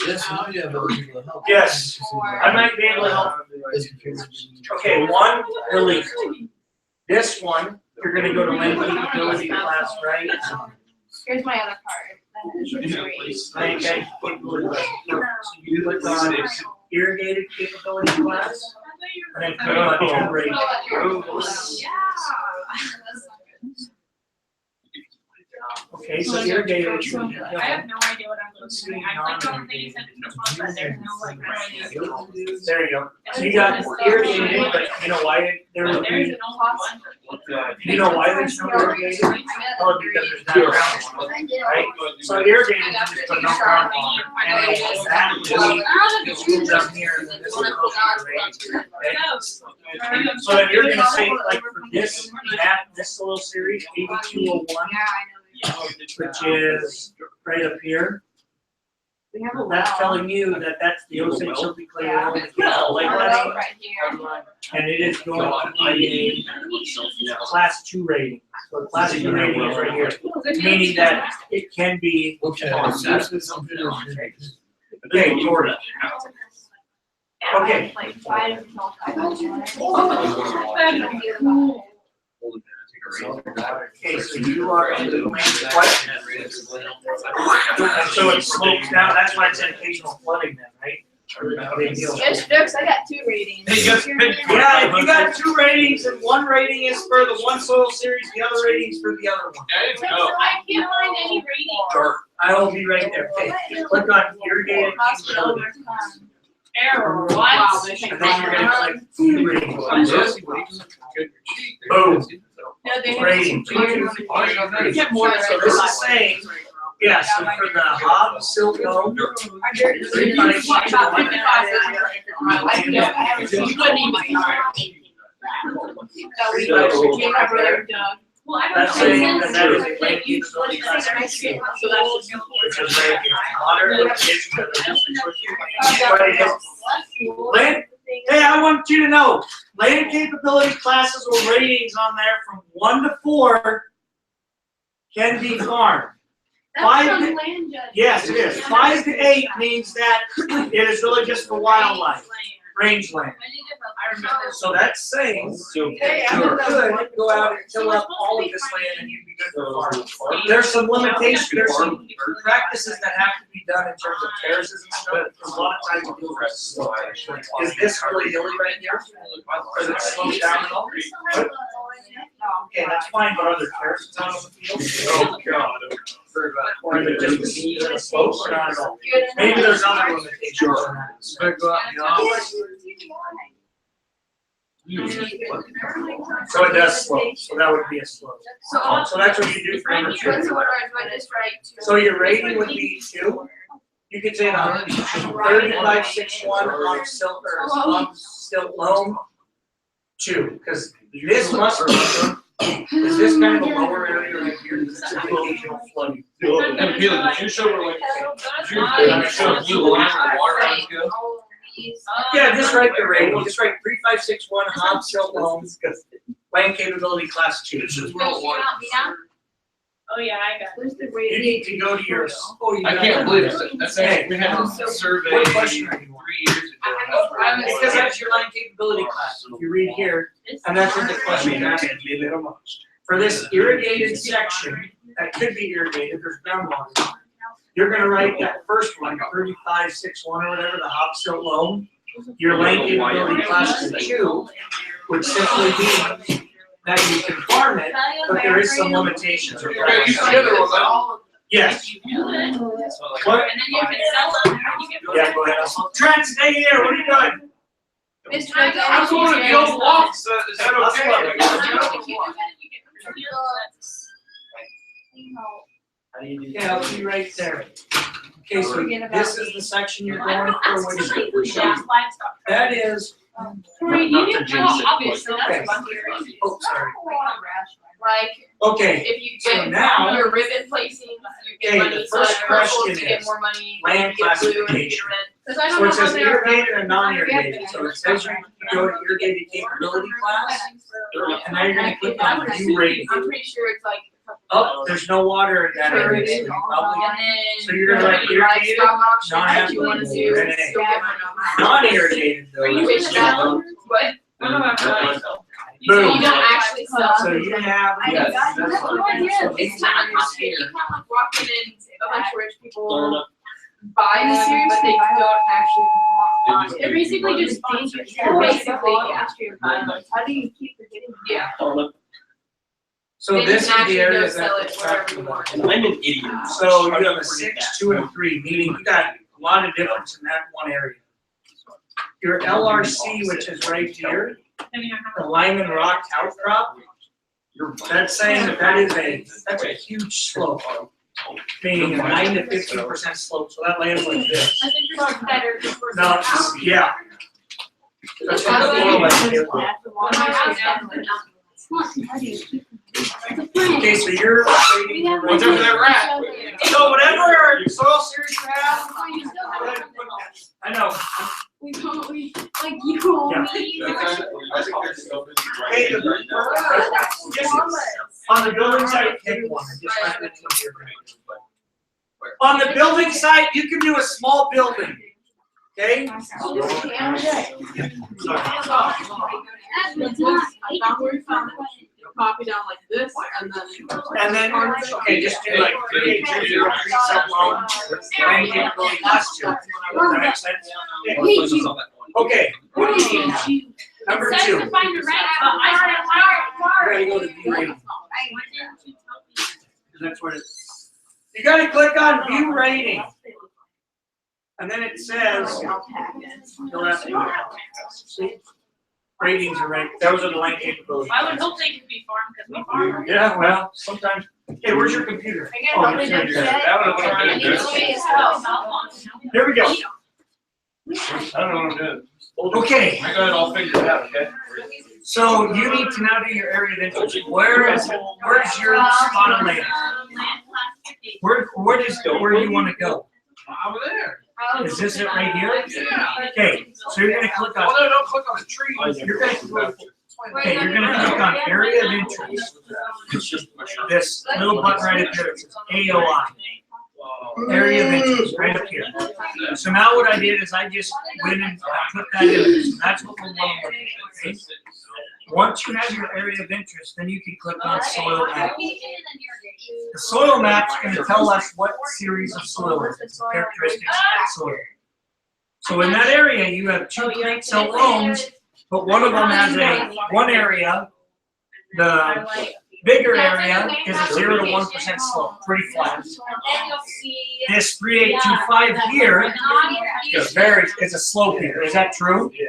D: Yes, now you have other people to help.
C: Yes, I might be able to help.
D: This computer.
C: Okay, one, delete. This one, you're gonna go to length capability class, right?
F: Here's my other card. That is 3.
C: Okay, so you click on irrigated capability class, and then click on rate. Okay, so irrigated.
A: I have no idea what I'm doing. I clicked on things and but there's no like right.
C: There you go. So you got irrigated, but you know why there would
A: There's
C: be,
A: an old one.
C: you know why there's no irrigated? Oh, because there's not groundwater, right? So irrigated is just put no groundwater, and that would be up here, and then this will go to okay? So then you're gonna say, like, for this map, this little series, 8201, which is right up here. That's telling you that that's the Osage Silty Clay Well, Lake Levy,
F: Right here.
C: and it is going to be a class 2 rating. So class 2 rating is right here, meaning that it can be.
D: Okay, seriously, some video.
C: Okay, Tori. Okay.
F: Like 5
C: Okay, so you are in the what? So it slopes down, that's why it's in occasional flooding then, right? Big deal.
F: Yes, Dux, I got 2 ratings.
B: Hey, you got the picture.
C: Yeah, if you got 2 ratings, and one rating is for the one soil series, the other rating is for the other one.
A: So I can't find any rating.
C: I will be right there. Okay, click on irrigated
F: Hospital.
C: capability.
A: Error, what?
C: And then you're gonna click view ratings. Boom.
A: No, they
C: Rating.
A: Get more.
C: So this is saying, yeah, so for the Hob Silt Dome,
A: You couldn't even Well, I don't
C: that's
A: know.
C: saying that that is a lake capability class 2, which is where it's water location of the Land, hey, I want you to know, land capability classes with ratings on there from 1 to 4 can be farmed.
F: That's from land judge.
C: Yes, it is. 5 to 8 means that it is really just for wildlife, rangeland.
A: I remember.
C: So that's saying, hey, I could go out and till up all of this land and you'd be good for farming. There's some limitations, there's some practices that have to be done in terms of terraces and stuff, because a lot of times we do for slope. Is this really hilly right here? Or is it sloped down at all? Okay, that's fine, but are there terraces out on the field?
B: Oh, God.
C: Or is it just a slope or not at all? Maybe there's other limitations on that.
D: Better go out in the office.
C: So it does slope, so that would be a slope.
F: So,
C: So that's what you do for number
F: what's
C: 2.
F: the order? Do I just write 2?
C: So your rating would be 2. You could say 3561 on silt or on silt loam 2, because this must be, is this kind of a lower area right here? This is occasional flooding.
B: And Peter, did you show her like, did you show a blue line where the water lines go?
C: Yeah, just write the rating, just write 3561 Hob silt loam, land capability class 2.
B: It's just real water.
A: Oh, yeah, I got it.
F: Where's the
C: You
F: rating?
C: need to go to your.
B: I can't believe it. That's actually, we had a survey
C: What
B: 3
C: question are you on?
B: years ago.
C: Because that's your land capability class. If you read here, and that's what the question is. For this irrigated section, that could be irrigated, there's groundwater. you're gonna write that first one, 3561 or whatever, the hop silt loam. Your lane capability class is 2, which simply means that you can farm it, but there is some limitations or
D: Okay, you the other one, though.
C: Yes.
A: You do it,
C: What?
A: and then you can sell them, and you get.
C: Yeah, go ahead. Trent, stay here. What are you doing?
F: Mr.
D: I was going to the old walks, is that okay?
C: Yeah, I'll be right there. Okay, so this is the section you're going for, which that is,
E: Tori, you get, well, obviously,
C: Okay.
E: that's fun.
C: oh, sorry.
E: Like,
C: Okay,
E: if you
C: So
E: get
C: now-
E: your ribbon placing, you
C: Okay,
E: get
C: the
E: money, so
C: first
E: like purple,
C: question
E: you get
C: is
E: more money,
C: land
E: you get blue, and you get
C: classification.
E: red. Cause I
C: so
E: don't
C: it
E: know how
C: says
E: they are.
C: irrigated and non-irrigated, so it says you can go to irrigated capability class, and now you're gonna click on view rating.
E: I'm pretty sure it's like.
C: Oh, there's no water in that area, so you probably,
E: And then.
C: so you're gonna write irrigated,
E: If you wanna do,
C: non-irrigated,
E: still get money.
C: non-irrigated though.
E: Are you
C: is
E: fish that?
C: yellow.
E: What?
C: Boom.
E: You don't actually sell.
C: So you have,
F: Yes,
C: that's
F: that's
C: fine.
F: what I
C: So
F: did.
C: these
E: It's kind of
C: areas
E: complicated, you
C: here.
E: can't like walk in and a bunch of rich
B: Learn
E: people
B: up.
E: buy them, but they don't actually want
B: They
E: it.
B: just
E: It basically just
F: dangerous.
E: basically, yeah.
F: How do you keep forgetting?
E: Yeah.
C: So
E: Then you
C: this is
E: can
C: the
E: actually go
C: areas
E: sell
C: that
E: it
C: we're
E: wherever
C: talking
E: you
C: about.
E: want.
B: I'm an idiot.
C: So you have a 6, 2, and 3, meaning you got a lot of difference in that one area. Your LRC, which is right here, the Lyman Rock outcrop, that's saying that's a huge slope. Meaning a 9 to 15% slope, so that lands like this.
E: I think you're like better before.
C: No, yeah. That's what the soil is here. Okay, so you're.
D: What's over there, rat?
C: So whatever soil series you have, go ahead and put that. I know.
E: Like you owe
C: Yeah.
E: me.
C: Hey, on the building site, pick one. I just found it here. On the building site, you can do a small building. Okay?
E: Copy down like this
C: And then, okay, just do like 3, 3, sub loan, and capability plus 2. Does that make sense? Okay, what do you need now? Number 2.
E: to find the right, but
C: You gotta go to view rating. That's what it's. You gotta click on view rating. And then it says, you'll have to, see, ratings are ranked, those are the rank capabilities.
A: I would hope they could be farmed, because we farm.
C: Yeah, well, sometimes, hey, where's your computer? Oh, it's right here.
D: That would have been good.
C: Here we go.
D: I don't know what I'm doing.
C: Okay,
D: I got it all figured out, okay?
C: so you need to now do your area of interest. Where's your spot on land? Where you wanna go?
D: Over there.
C: Is this it right here?
D: Yeah.
C: Okay, so you're gonna click on,
D: Well, no, don't click on the tree.
C: you're gonna click on area of interest. This little button right up here, it says AOI, area of interest, right up here. So now what I did is I just went and put that in, so that's what we're going with, okay? Once you have your area of interest, then you can click on soil map. The soil map's gonna tell us what series of soil is, it's the characteristics of that soil. So in that area, you have 2 creek silt loams, but one of them has one area, the bigger area is a 0 to 1% slope, pretty flat. This 3825 here is it's a slope here, is that true?
D: Yeah.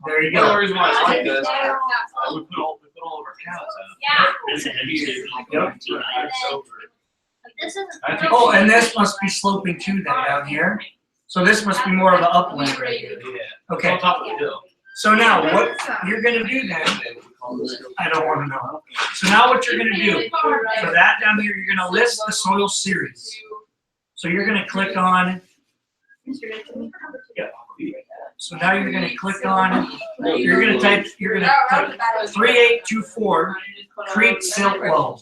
C: There you
D: The only
C: go.
D: reason why I like this, we put all of our cows out.
C: Oh, and this must be sloping too then down here. So this must be more of an upland right here.
D: Yeah.
C: Okay,
D: On top of the hill.
C: so now what you're gonna do then, I don't wanna know. So now what you're gonna do, for that down here, you're gonna list the soil series. So you're gonna click on, so now you're gonna click on, you're gonna type 3824 creek silt loam.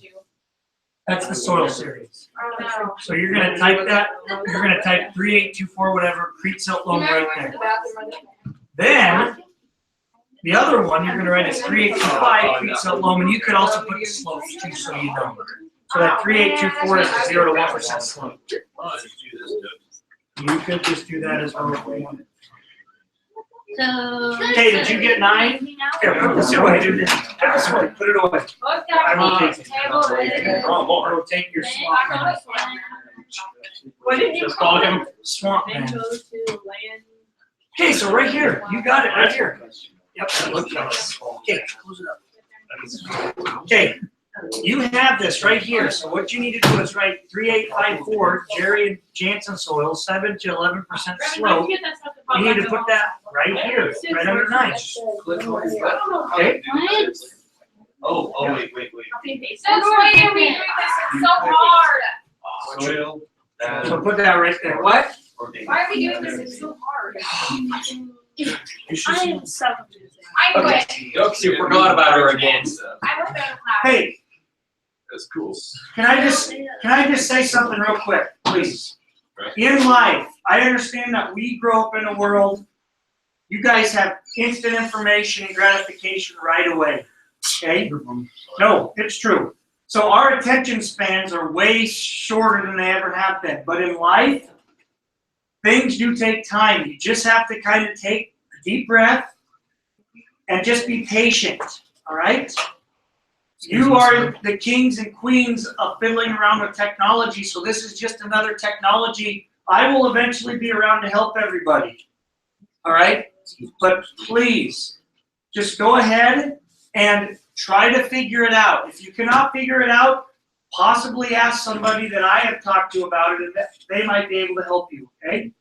C: That's the soil series. So you're gonna type that, you're gonna type 3824 whatever, creek silt loam right there. Then, the other one, you're gonna write is 3825 creek silt loam, and you could also put the slopes too, so you know. So that 3824 is a 0 to 1% slope. You could just do that as well if you wanted.
F: So.
C: Okay, did you get 9? Here, put this away. Put this away. Put it away. I will take it.
B: Oh, more.
C: I will take your swamp man.
A: What did you
B: Just call him.
C: Swamp
A: Then
C: man.
A: go to land.
C: Okay, so right here, you got it right here. Yep. Okay, close it up. Okay, you have this right here. So what you need to do is write 3854 Jerry and Jansen soil, 7 to 11% slope. You need to put that right here, right under 9. Okay.
B: Oh, wait.
E: Since when are we doing this? It's so hard.
B: Soil.
C: So put that right there. What?
E: Why are we doing this? It's so hard.
F: I am so confused.
E: I quit.
B: You forgot about her again.
E: I went better class.
C: Hey,
B: That's cool.
C: can I just say something real quick, please? In life, I understand that we grow up in a world, you guys have instant information and gratification right away, okay? No, it's true. So our attention spans are way shorter than they ever have been. But in life, things do take time. You just have to kind of take a deep breath and just be patient, all right? You are the kings and queens of fiddling around with technology, so this is just another technology. I will eventually be around to help everybody, all right? But please, just go ahead and try to figure it out. If you cannot figure it out, possibly ask somebody that I have talked to about it, and they might be able to help you, okay?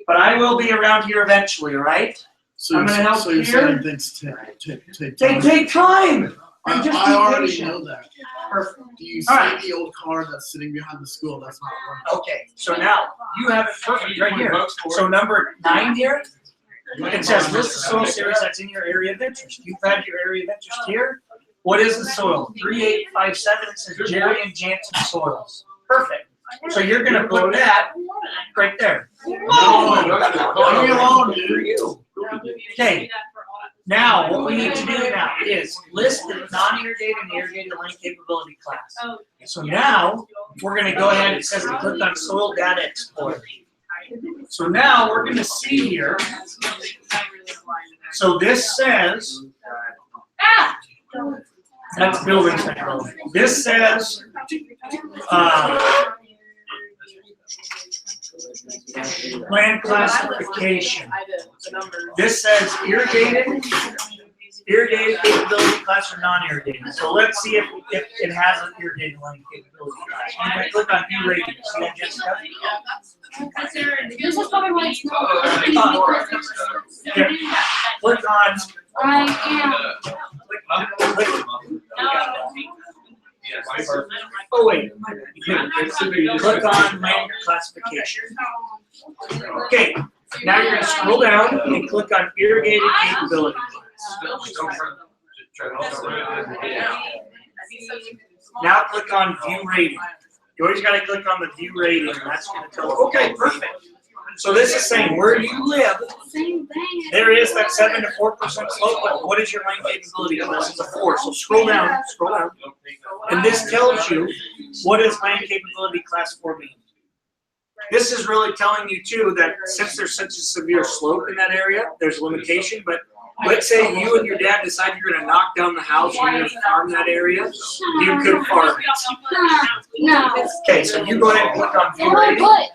C: But I will be around here eventually, all right?
G: So
C: I'm gonna help
G: so you're
C: here.
G: saying things take
C: They
G: time.
C: take time. And just
G: I
C: be
G: already
C: patient.
G: know that.
C: Perfect.
G: Do you
C: All
G: see
C: right.
G: the old car that's sitting behind the school that's not running?
C: Okay, so now you have it perfect right here. So number 9 here, it says list the soil series that's in your area of interest. You've had your area of interest here. What is the soil? 3857, it says Jerry and Jansen soils. Perfect. So you're gonna put that right there.
G: Leave me alone, dude.
C: Okay. Now, what we need to do now is list the non-irrigated and irrigated land capability class. So now, we're gonna go ahead, it says to click on Soil Data Explorer. So now, we're gonna see here, so this says, that's building technology. This says, land classification. This says irrigated capability class or non-irrigated. So let's see if it has an irrigated land capability class. I'm gonna click on view rating. See that, Jessica?
E: This is probably why it's not.
C: Here, click on, oh wait. Click on land classification. Okay, now you're gonna scroll down and click on irrigated capability class. Now click on view rating. You always gotta click on the view rating, and that's gonna tell you, okay, perfect. So this is saying where you live, there is that 7 to 4% slope, but what is your land capability class? It's a 4, so scroll down. And this tells you what does land capability class 4 mean. This is really telling you too that since there's such a severe slope in that area, there's a limitation, but let's say you and your dad decide you're gonna knock down the house or you're gonna farm that area, you could farm it.
E: No.
C: Okay, so you go ahead and click on view rating.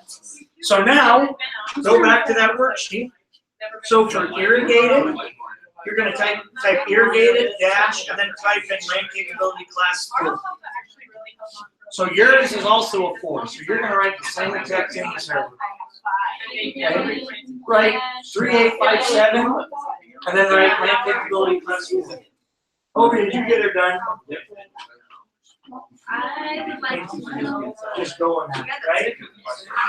C: So now, go back to that worksheet. So for irrigated, you're gonna type irrigated dash and then type in land capability class 4. So yours is also a 4, so you're gonna write the same exact thing as her. Okay. Write 3857, and then write land capability class 4. Okay, did you get her done?
F: I would like to know.
C: Just go on that, right?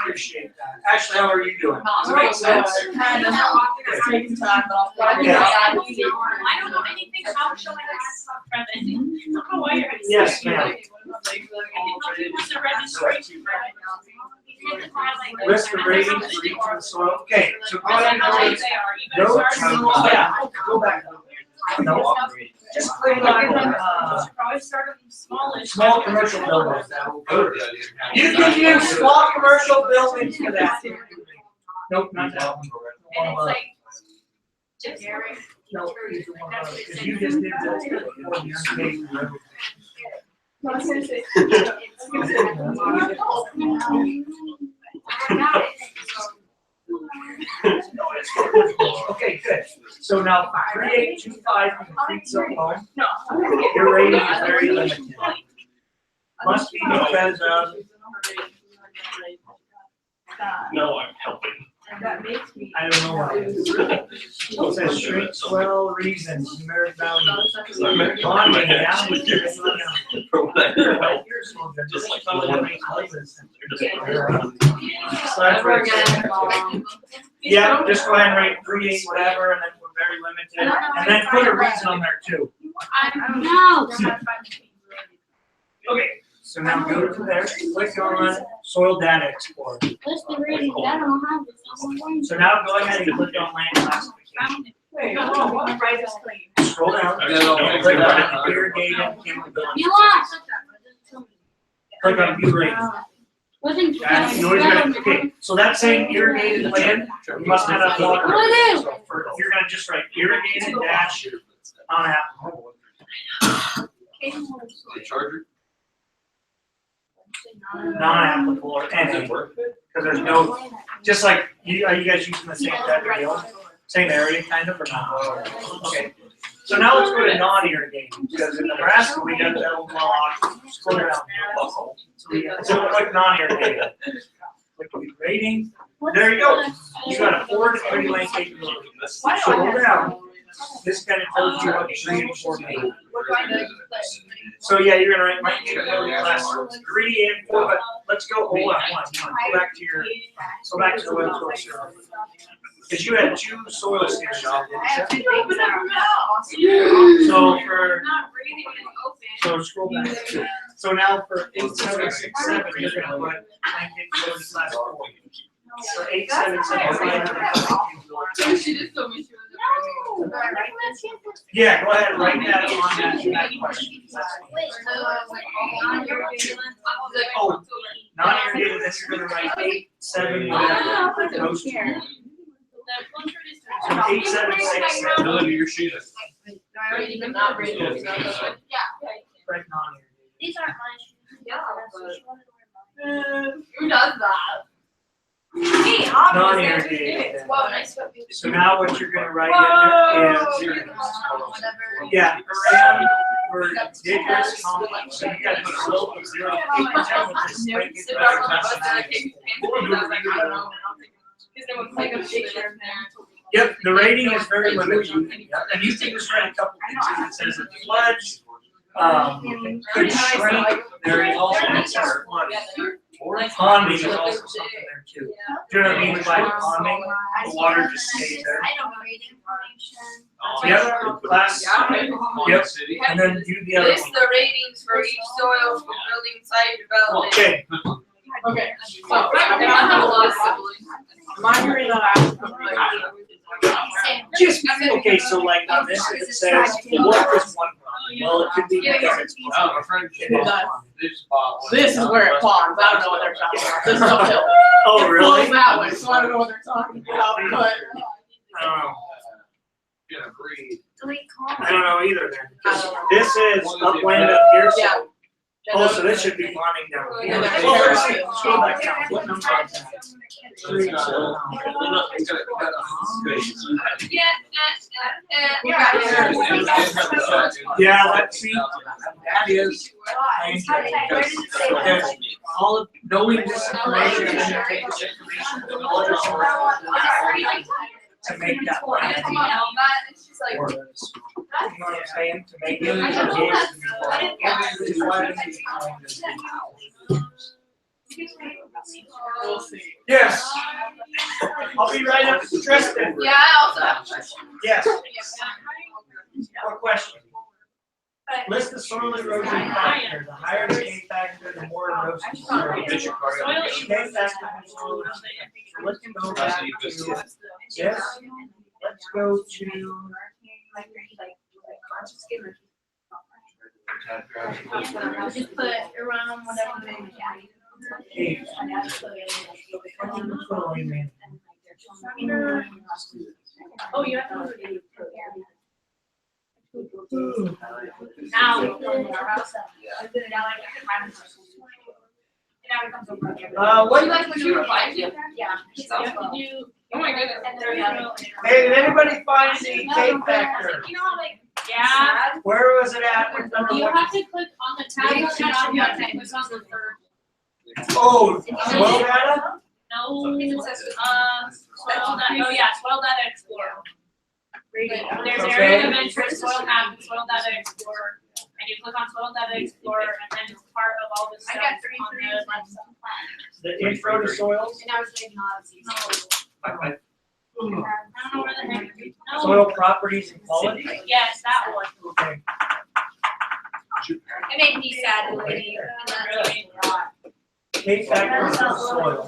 C: Appreciate that. Ashley, how are you doing? Does it make sense?
A: Kind of. It's taking time, but I'll.
C: Yeah.
E: I don't know anything about showing us from it. I don't know why you're.
C: Yes, ma'am.
E: I didn't know if was a registration.
C: List the ratings for each of the soil. Okay, so go ahead and
E: How
C: go.
E: late they are. You better
C: Go,
E: start.
C: yeah, go back. No, just click on,
A: Probably start with smallish.
C: small commercial buildings. You can use small commercial buildings for that. Nope, not that one.
A: And it's like, just.
C: No, it's the one above, 'cause you just did the unpaved road. Okay, good. So now 3825 complete cell phone.
A: No.
C: Your rating is very limited. Must be because of,
B: No, I'm helping.
F: That makes me.
C: I don't know why. It says shrink swell reasons, numeric value. Bonding, down with your.
B: For what I hear, help. Just like you want.
C: Yeah, just go ahead and write 38 whatever, and then we're very limited, and then put a reason on there too.
E: No.
C: Okay, so now go to there, click on soil data explorer.
E: List the readings, I don't have this.
C: So now go ahead and click on land classification. Scroll down, click on irrigated capability.
E: You lost.
C: Click on view rating.
E: Wasn't.
C: And you always gotta, okay, so that's saying irrigated land, you must have that water.
E: What is?
C: So for, you're gonna just write irrigated dash unapplicable.
G: The charger?
C: Non-applicable or any, because there's no, just like, are you guys using the same type of deal? Same area kind of or not? Okay, so now let's go to non-irrigated, because in Nebraska, we got that old law, scroll down. So click non-irrigated. Click rating, there you go. You got a 4 to 3 lane capability. Scroll down. This kind of tells you what 3 and 4 mean. So yeah, you're gonna write my capability class 3 and 4, but let's go, hold on, go back to your, go back to the web source. Because you had 2 soil standards, didn't you? So for, so scroll back. So now for 8767, you're gonna put my capability class 4. For 8765.
A: She just told me she was.
C: Yeah, go ahead, write that on that question. Oh, non-irrigated, then you're gonna write 87 whatever. Those two. So 8767.
G: None of your sheet.
C: Right, non-irrigated.
F: These aren't mine.
A: Who does that? Me,
C: Non-irrigated.
F: Whoa, nice sweatpants.
C: So now what you're gonna write in there is,
F: Whatever.
C: yeah, around for digits complex, so you gotta put a slope of 0 to 8%, which is like it's Yep, the rating is very limited, and you can just write a couple things, it says a pledge, could shrink, there is also a flood. Ponding is also something there too. Do you know what I mean by ponding? The water just stays there.
F: I don't know rating information.
C: Yep, class, yep, and then do the other
A: List
C: one.
A: the ratings for each soil for building site development.
C: Okay,
A: Okay. So, I have a lot of siblings.
H: Mine are in the last.
C: just, okay, so like on this, it says, what is one pond? Well, it could be because it's.
G: Oh, my friend just bought, they just bought one.
H: This is where it ponds, I don't know what they're talking about, this is uphill.
C: Oh,
H: It
C: really?
H: flows that way, so I don't know what they're talking about, but.
C: I don't know.
G: Gonna breathe.
F: Delete
C: I don't know either then. Because this is upland up here,
H: Yeah.
C: so, oh, so this should be ponding down here.
H: Yeah, they're-
C: Oh, let's see, let's go back down. What number is that?
G: It's got a-
C: Yeah, let's see. That is. Okay, all of, knowing this information, and then take this information to the other source to make that plan.
A: She's like,
C: work. You know what I'm saying? To make it.
A: I don't know that. I didn't know that.
C: This is why I think it's going
H: We'll see.
C: Yes. I'll be right up to Tristan.
A: Yeah, I also have a question.
C: Yes. What question? List the soil erosion factor. The higher the K factor, the more erosion. K factor is soil erosion. So let's go back to, yes, let's go to
F: Just put around whatever they
C: Hey,
E: Oh, you have to. Now.
C: what?
E: You like when you reply to? Yeah.
A: Oh my goodness.
C: Hey, did anybody find the tape factor?
E: You know how like.
A: Yeah.
C: Where was it at? What number?
E: You
C: What-
E: have to click on the tab, you have to click on the third.
C: Oh, soil data?
A: No, soil data, oh yeah, soil data explorer. There's
C: Okay.
A: area of interest, soil map, and soil data explorer. And you click on soil data explorer, and then it's part of all this
F: I
A: stuff
F: got
A: on
F: 3
A: the left side.
C: The intro to soils?
F: And I was like,
A: I don't know where the heck. No.
C: Soil properties and quality?
A: Yes, that one.
C: Okay.
F: it made me sad to leave.
C: Tape factor for soil.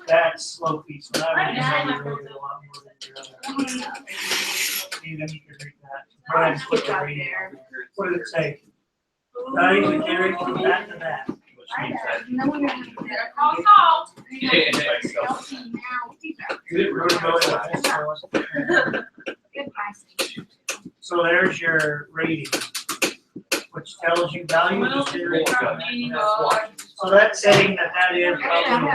C: That's slopey, so that would be really a lot more than the other. See, then you can read that. Go ahead and click the reading. What did it say? Values and carry from that to that.
A: Call.
C: So there's your rating, which tells you value of the area. So that's saying that is probably.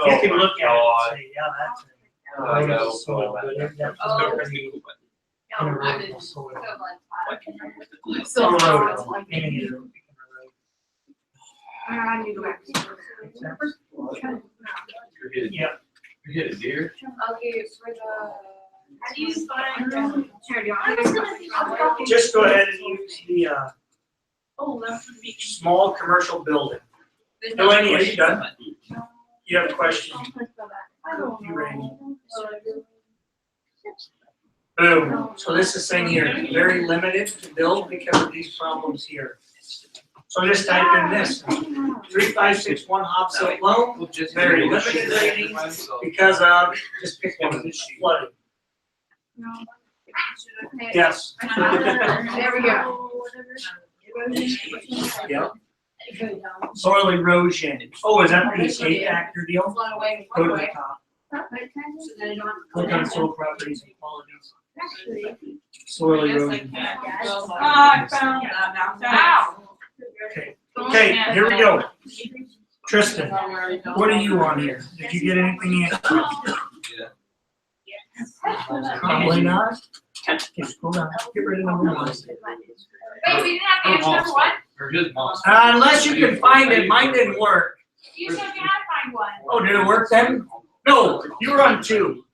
C: You can look at it and say, yeah, that's a soil, but if that's a soil.
H: So.
C: Any of them.
F: I need to go back.
C: Yeah,
G: You hit a deer?
F: Okay, for the.
A: How do you find?
F: Sure, do you want me to?
C: just go ahead and use the
A: Oh, that would be.
C: small commercial building. Delaney, are you done? You have a question? You ready? Boom. So this is saying here, very limited to build because of these problems here. So just type in this, 3561 Hobson loan, very limited rating because of, just pick one of these flooding. Yes.
F: There we go.
C: Yep. Soil erosion. Oh, is that the tape factor deal?
F: Float away,
C: Go
F: float
C: to the
F: away.
C: top.
F: So then you don't
C: Click on soil properties and qualities. Soil erosion.
A: I found that now.
C: Okay. Okay, here we go. Tristan, what are you on here? Did you get anything answered? Probably not. Okay, scroll down. Get rid of number one.
F: Wait, we didn't have to answer number one?
G: Or his mom.
C: Unless you can find it, mine didn't work.
F: You said you had to find one.
C: Oh, did it work then? No, you were on two.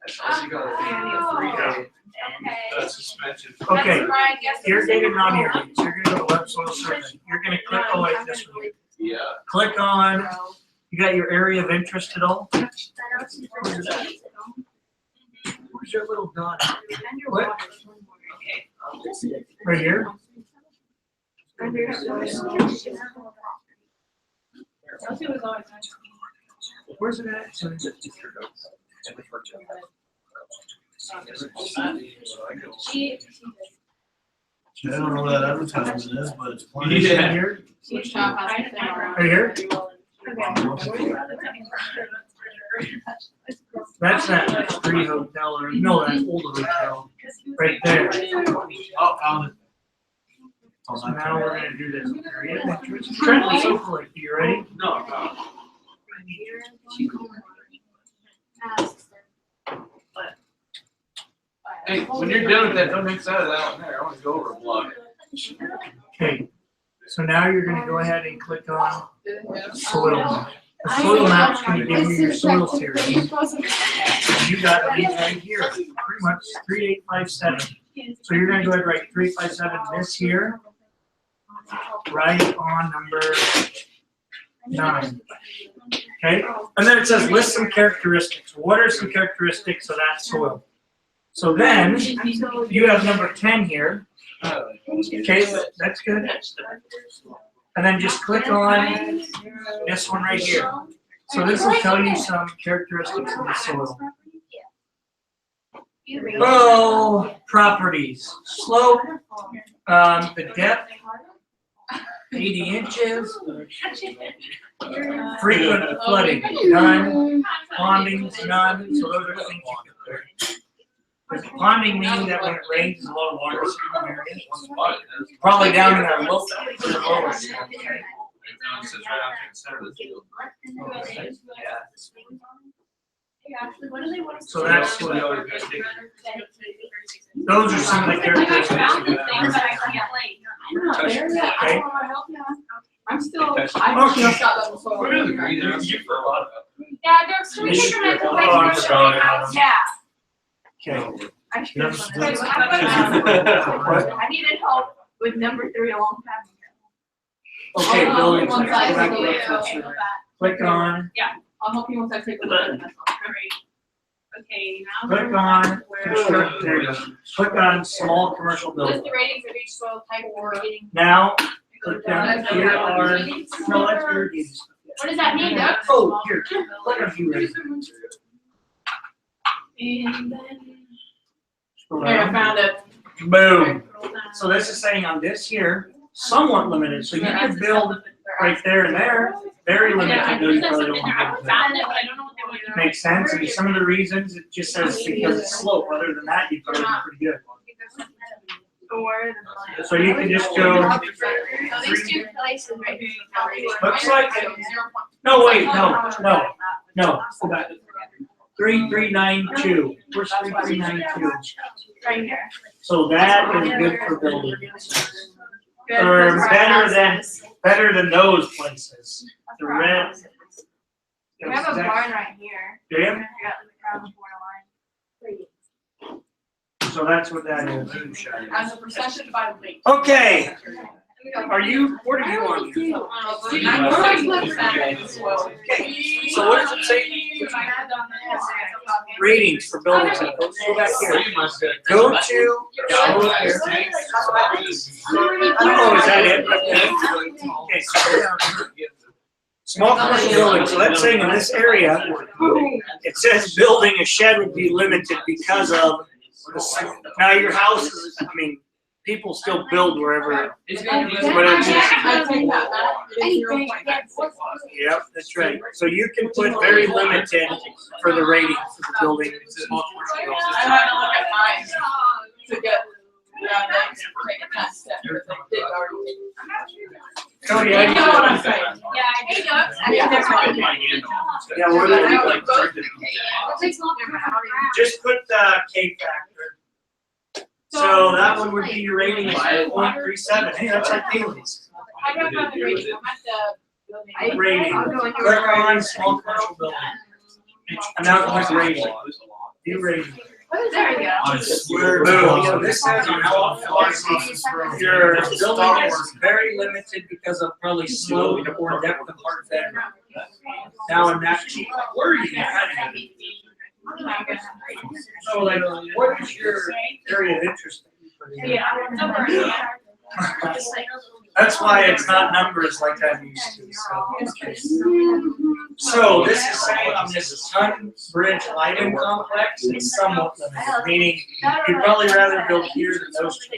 F: Okay.
G: That's suspension.
C: Okay,
F: That's right, yes.
C: irrigated, non-irrigated. So you're gonna go to web soil survey. You're gonna click, oh wait, this one.
G: Yeah.
C: Click on, you got your area of interest at all? Where's your little dot? What? Right here? Where's it at?
I: I don't know what that advertisement is, but it's plenty.
C: Right here? Right here? That's that street hotel or, no, that old hotel, right there.
I: Oh, found it.
C: So now we're gonna do this area of interest. Trent, let's open it. You ready?
G: No, no. Hey, when you're done with that, don't mix out of that one there. I want to go over a block.
C: Okay, so now you're gonna go ahead and click on soil map. The soil map's gonna give you your soil series. You got these right here, pretty much 3857. So you're gonna go ahead and write 357 this here, right on number 9. Okay, and then it says list some characteristics. What are some characteristics of that soil? So then you have number 10 here. Okay, that's good. And then just click on this one right here. So this will tell you some characteristics of the soil.
F: You
C: Oh, properties, slope, the depth, 80 inches, frequent flooding, none, ponding, none, so those are things you can put. Does ponding mean that when it rains, there's a lot of water sitting in the area? Probably down in our low, the lower stuff. So that's what, those are some of the characteristics.
E: found the
C: of
E: things
C: that.
E: that I can't like.
H: I'm not there yet. I don't know how to help you. I'm still, I just got done with soil.
E: Yeah, there's so many different
C: Oh,
E: ways
C: I'm
E: to
C: sorry.
E: Yeah.
C: Okay.
F: I should
C: Yes.
F: have done I needed help with number 3 a long time ago.
C: Okay,
H: Oh,
C: buildings.
H: one
C: Go back
H: side,
C: to
H: yeah.
C: that picture. Click on,
H: I'll help you once I take a look at this.
A: Okay, now.
C: click on, construct, there you go. Click on small commercial
E: List
C: building.
E: the ratings of each soil type or rating.
C: Now, click down, here are, no, that's your deeds.
E: What does that mean, Doug?
C: Oh, here, click on view ratings.
A: And then.
C: Scroll
H: Here, I
C: down.
H: found it.
C: Boom. So this is saying on this here, somewhat limited, so you can build right there and there, very limited, those probably don't want to build. Makes sense, and some of the reasons, it just says because it's slope, other than that, you probably do pretty good. So you can just go,
F: So these 2 places right here.
C: looks like, no, wait, no, go back. 3392, where's 3392?
F: Right here.
C: So that is good for building. Or better than those places. The red.
F: We have a barn right here.
C: Do you?
F: Yeah, around the border line.
C: So that's what that is.
H: As a percentage by weight.
C: Okay, are you, where do you want to? Okay, so what does it say? Ratings for buildings. Go back here. Go to. I don't know, is that it? Okay, so go down here. Small commercial building, so that's saying in this area, it says building a shed would be limited because of, now your house is, I mean, people still build wherever.
H: I take that back. It is 0.96.
C: Yep, that's right. So you can put very limited for the rating for the building. Small commercial building.
H: I had to look at mine to get, next, take a test step, but they did already.
C: Cody,
H: You
C: I
H: know what I'm saying?
E: Yeah, hey, Doug.
H: Yeah, that's fine.
C: Yeah, we're gonna
E: It takes longer.
C: just put the K factor. So that one would be your rating of 5.37. Hey, that's like Haley's.
E: I don't have the rating. I'm at the.
C: Rating. Click on small commercial building. And now click rating. View rating.
F: There we go.
C: Boom. So this says on how your building is very limited because of probably slope or depth of hard bedrock. Now in that sheet, where are you at? So like, what is your area of interest? That's why it's not numbers like I'm used to, so this is saying on this Tunbridge Lighting Complex, it's somewhat limited, meaning you'd probably rather build here than those two.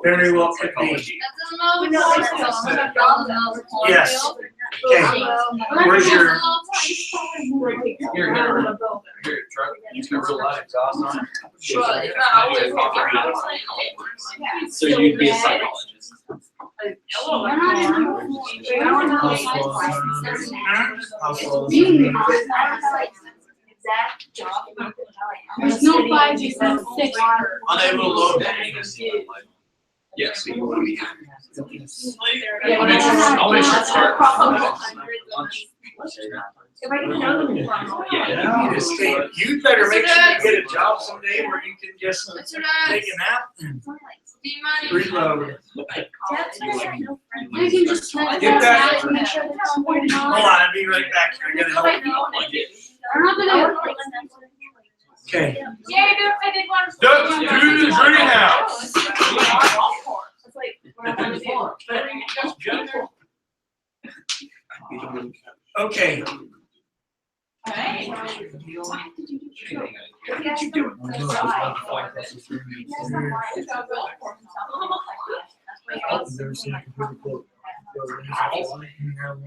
C: Very well could be. Yes. Okay, where's your,
D: Here, truck, it's got real light exhaust on it.
H: Well, it's not always
B: So you'd be a psychologist.
E: There's no 5, there's no 6.
B: Unable to load that. Yes, so you want to be.
H: Yeah,
B: I'll make sure- I'll make sure it's hard.
F: If I can show them.
C: yeah, you'd better make sure you get a job someday where you can just take a nap. Reload.
E: We can just let
C: Get that.
E: them make sure they're supported on.
C: Hold on, I'll be right back here. I gotta help you.
E: I'm not gonna.
C: Okay.
E: Yeah, I did want to.
D: Doug, do the greenhouse.
F: It's like, when I was in, but
C: Okay.
E: Hey.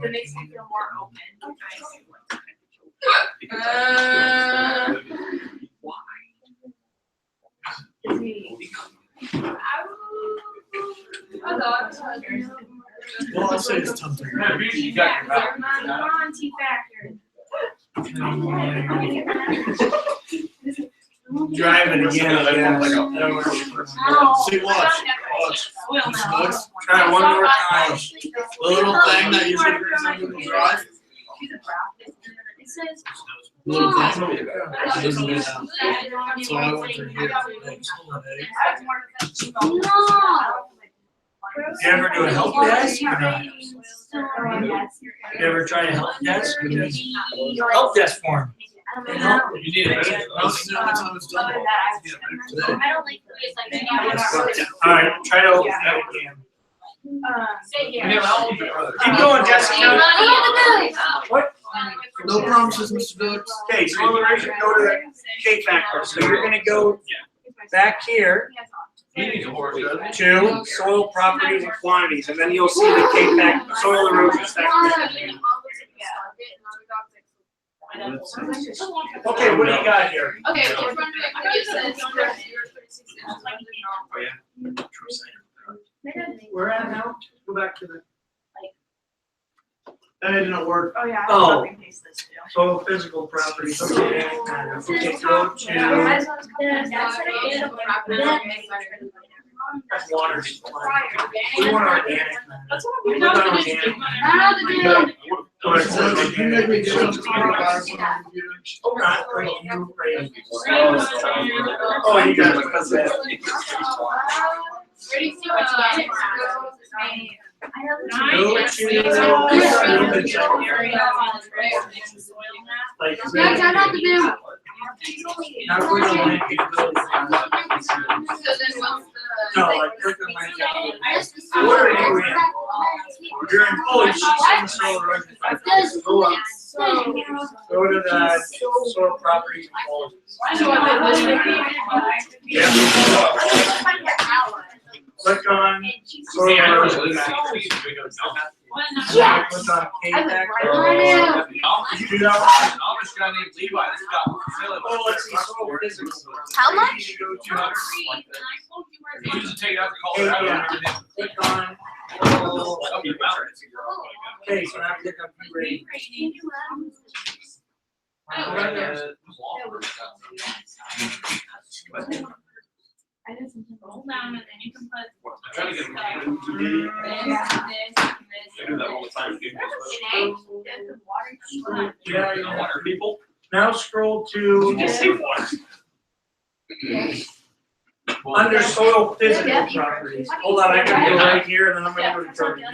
F: It makes me feel more open.
I: Well, I'll say it's tough to
G: Yeah, you got your back.
F: Come on, T-Factor.
C: Driving again, I guess.
I: See, watch.
C: Try one more time.
I: The little thing that usually brings them to the drive. Little thing. It doesn't do that. So I went through here.
C: You ever do a help desk or not? You ever try a help desk? Help desk form.
G: You need it.
I: Most of the time it's done.
C: Alright, try to open that again. Keep going, Jessica. What?
I: No promises, Mr. Dix.
C: Okay, so on the right, you go to the K factor. So you're gonna go back here to soil properties and quantities, and then you'll see the K factor, soil erosion factor. Okay, what do you got here?
E: Okay, well, we're going to
C: Where at now? Go back to the. That didn't work.
F: Oh, yeah.
C: Oh. Soil physical properties, okay. Okay, go to, that's water supply. We want organic.
E: That's what
C: We
E: we're
C: want
E: not
C: organic.
I: You make me get on the
C: Oh, not right, you, right. Oh, you got it, because that.
E: Ready to organic.
C: Like,
E: Not
C: we're gonna make it really fast. No, like, we're gonna make it. What are you in? You're in, oh, she's in the soil erosion factor. Go up, go to the soil properties and qualities. Yeah. Click on soil erosion factor.
F: Yeah.
C: Click on K factor.
F: I
C: You do that.
G: Amish guy named Levi that's got facility.
C: Oh, let's see, soil physical.
F: How much?
C: You go to
G: He used to take it out to Colorado and everything.
C: click on.
G: Up the mountain.
C: Okay, so now click on grade.
A: Roll down and then you can put.
G: I'm trying to get him.
B: I do that all the time.
C: Yeah,
B: You know, water people.
C: now scroll to
B: Just say water.
C: under soil physical properties. Hold on, I gotta go right here and then I'm gonna go to Jordan.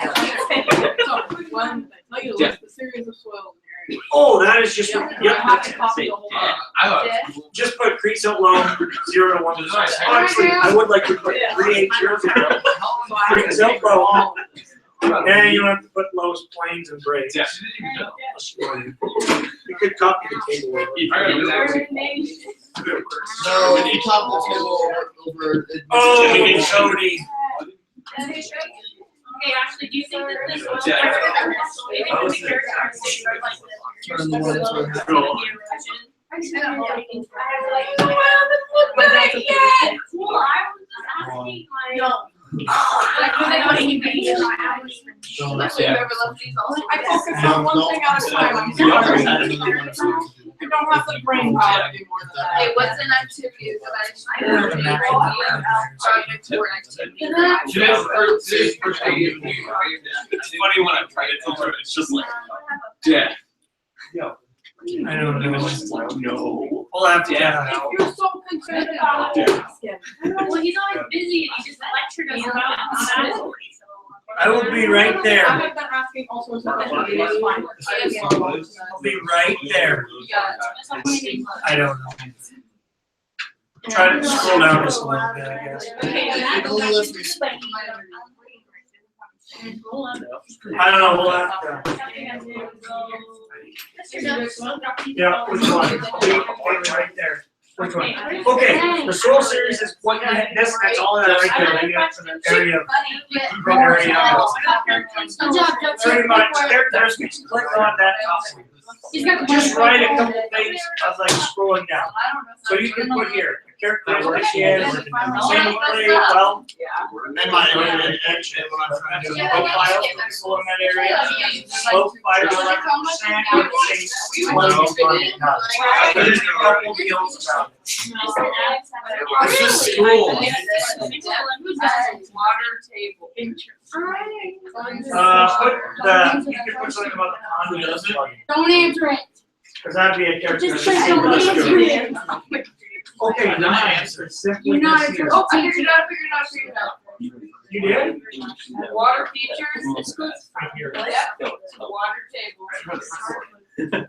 H: The series of soil in
C: Oh, that is just,
H: there.
C: yep,
H: Have to copy the whole
G: I thought it was cool.
C: just put crease out low, 0 to 1.
G: Nice.
C: Actually, I would like to put 3/8 years ago. Crease out low, and you don't have to put lows, planes, and braids.
B: Yeah.
G: She didn't even know.
C: You could copy the table.
G: I gotta do that.
I: No, if you top the table over.
C: Oh, Cody.
A: Okay, actually, do you think that this was?
B: Yeah.
I: Turn the lights on.
H: Unless you've ever left these all. I focus on one thing at a time. I'm sorry. You don't have the brain power to do more than that.
E: It was an activity that project or activity.
G: Today's first day.
B: It's funny when I try to tell her, it's just like, yeah.
C: I don't know.
B: It's just like, no.
C: We'll have to get
H: If
C: out.
H: you're so concerned about it.
A: Well, he's always busy and he just lectured us about that.
C: I will be right
H: I
C: there.
H: have been asking all sorts of questions. It's fine. I just want to-
C: I'll be right there. I don't know. Try to scroll down just a little bit, I guess.
A: Okay,
I: It only lets me
C: I don't know, we'll have to. Yeah, which one? Wait, right there. Which one? Okay, the soil series is what you had, that's all that right there, that you have from the area. Pretty much, characteristics, click on that top one. Just write a couple things of like scrolling down. So you can put here, characteristics is, single clay, well,
I: They might have been intention when I'm trying to do.
C: profile, soil in that area, slope 5 to 11%, I would say 12 to 9. There's a couple deals about it.
I: It's just school.
E: Water table.
C: Put the, you can put something about the pond.
H: Don't answer it.
C: Cause that'd be a
H: Just
C: characteristic.
H: say don't answer it.
C: Okay,
I: Not
C: nice.
I: answer.
H: You're not a good
E: Oh, I
H: teacher.
E: figured it out.
C: You did?
E: Water features,
C: Right here.
E: yep, water table.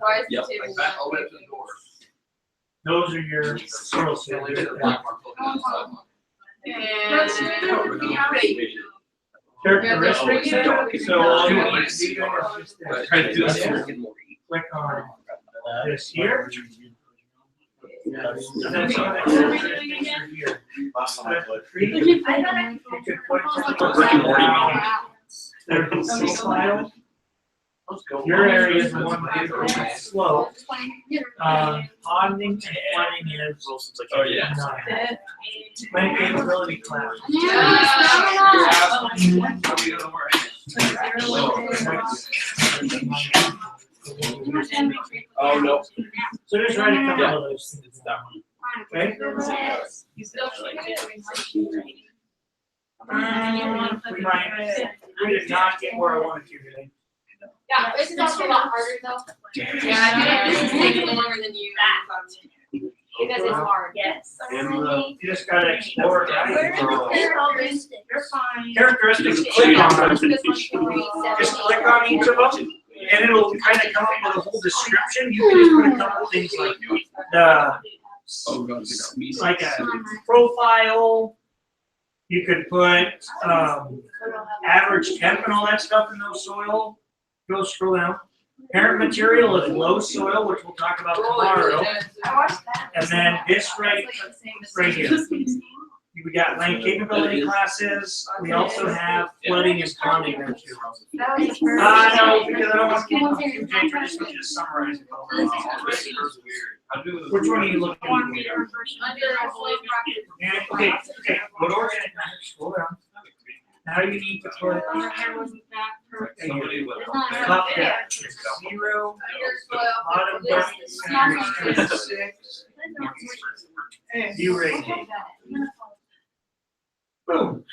E: Why is the table?
B: I'll open the door.
C: Those are your soil series.
E: And.
C: Characteristics. So all you need to do is just
B: Try to do this.
C: click on this here. And then so that's here. You could put
B: Rick and Morty.
C: there's a profile. Your area is the one that is slow. Ponding and flooding is.
B: Oh, yeah.
C: none. Plant capability class.
B: Oh, no.
C: So just write a couple of those things down. Okay?
E: You still
C: We did not get where I wanted to today.
H: Yeah, this is also a lot harder though.
E: Yeah, this is taking longer than you.
H: Because it's hard.
F: Yes.
C: You just gotta explore it, right?
F: You're fine.
C: Characteristics, click on them. Just click on each of them, and it'll kind of come up with a whole description. You can just put a couple things like like a profile. You could put average temp and all that stuff in those soil. Go scroll down. Parent material is low soil, which we'll talk about tomorrow. And then this right here. We got land capability classes. We also have flooding and ponding there too. No, because I don't want to get confused. I just want you to summarize it all. Which one are you looking at? Yeah, okay, go to organic matter, scroll down. Now you need to put top depth, 0, bottom depth, center, 6, view rating. Boom.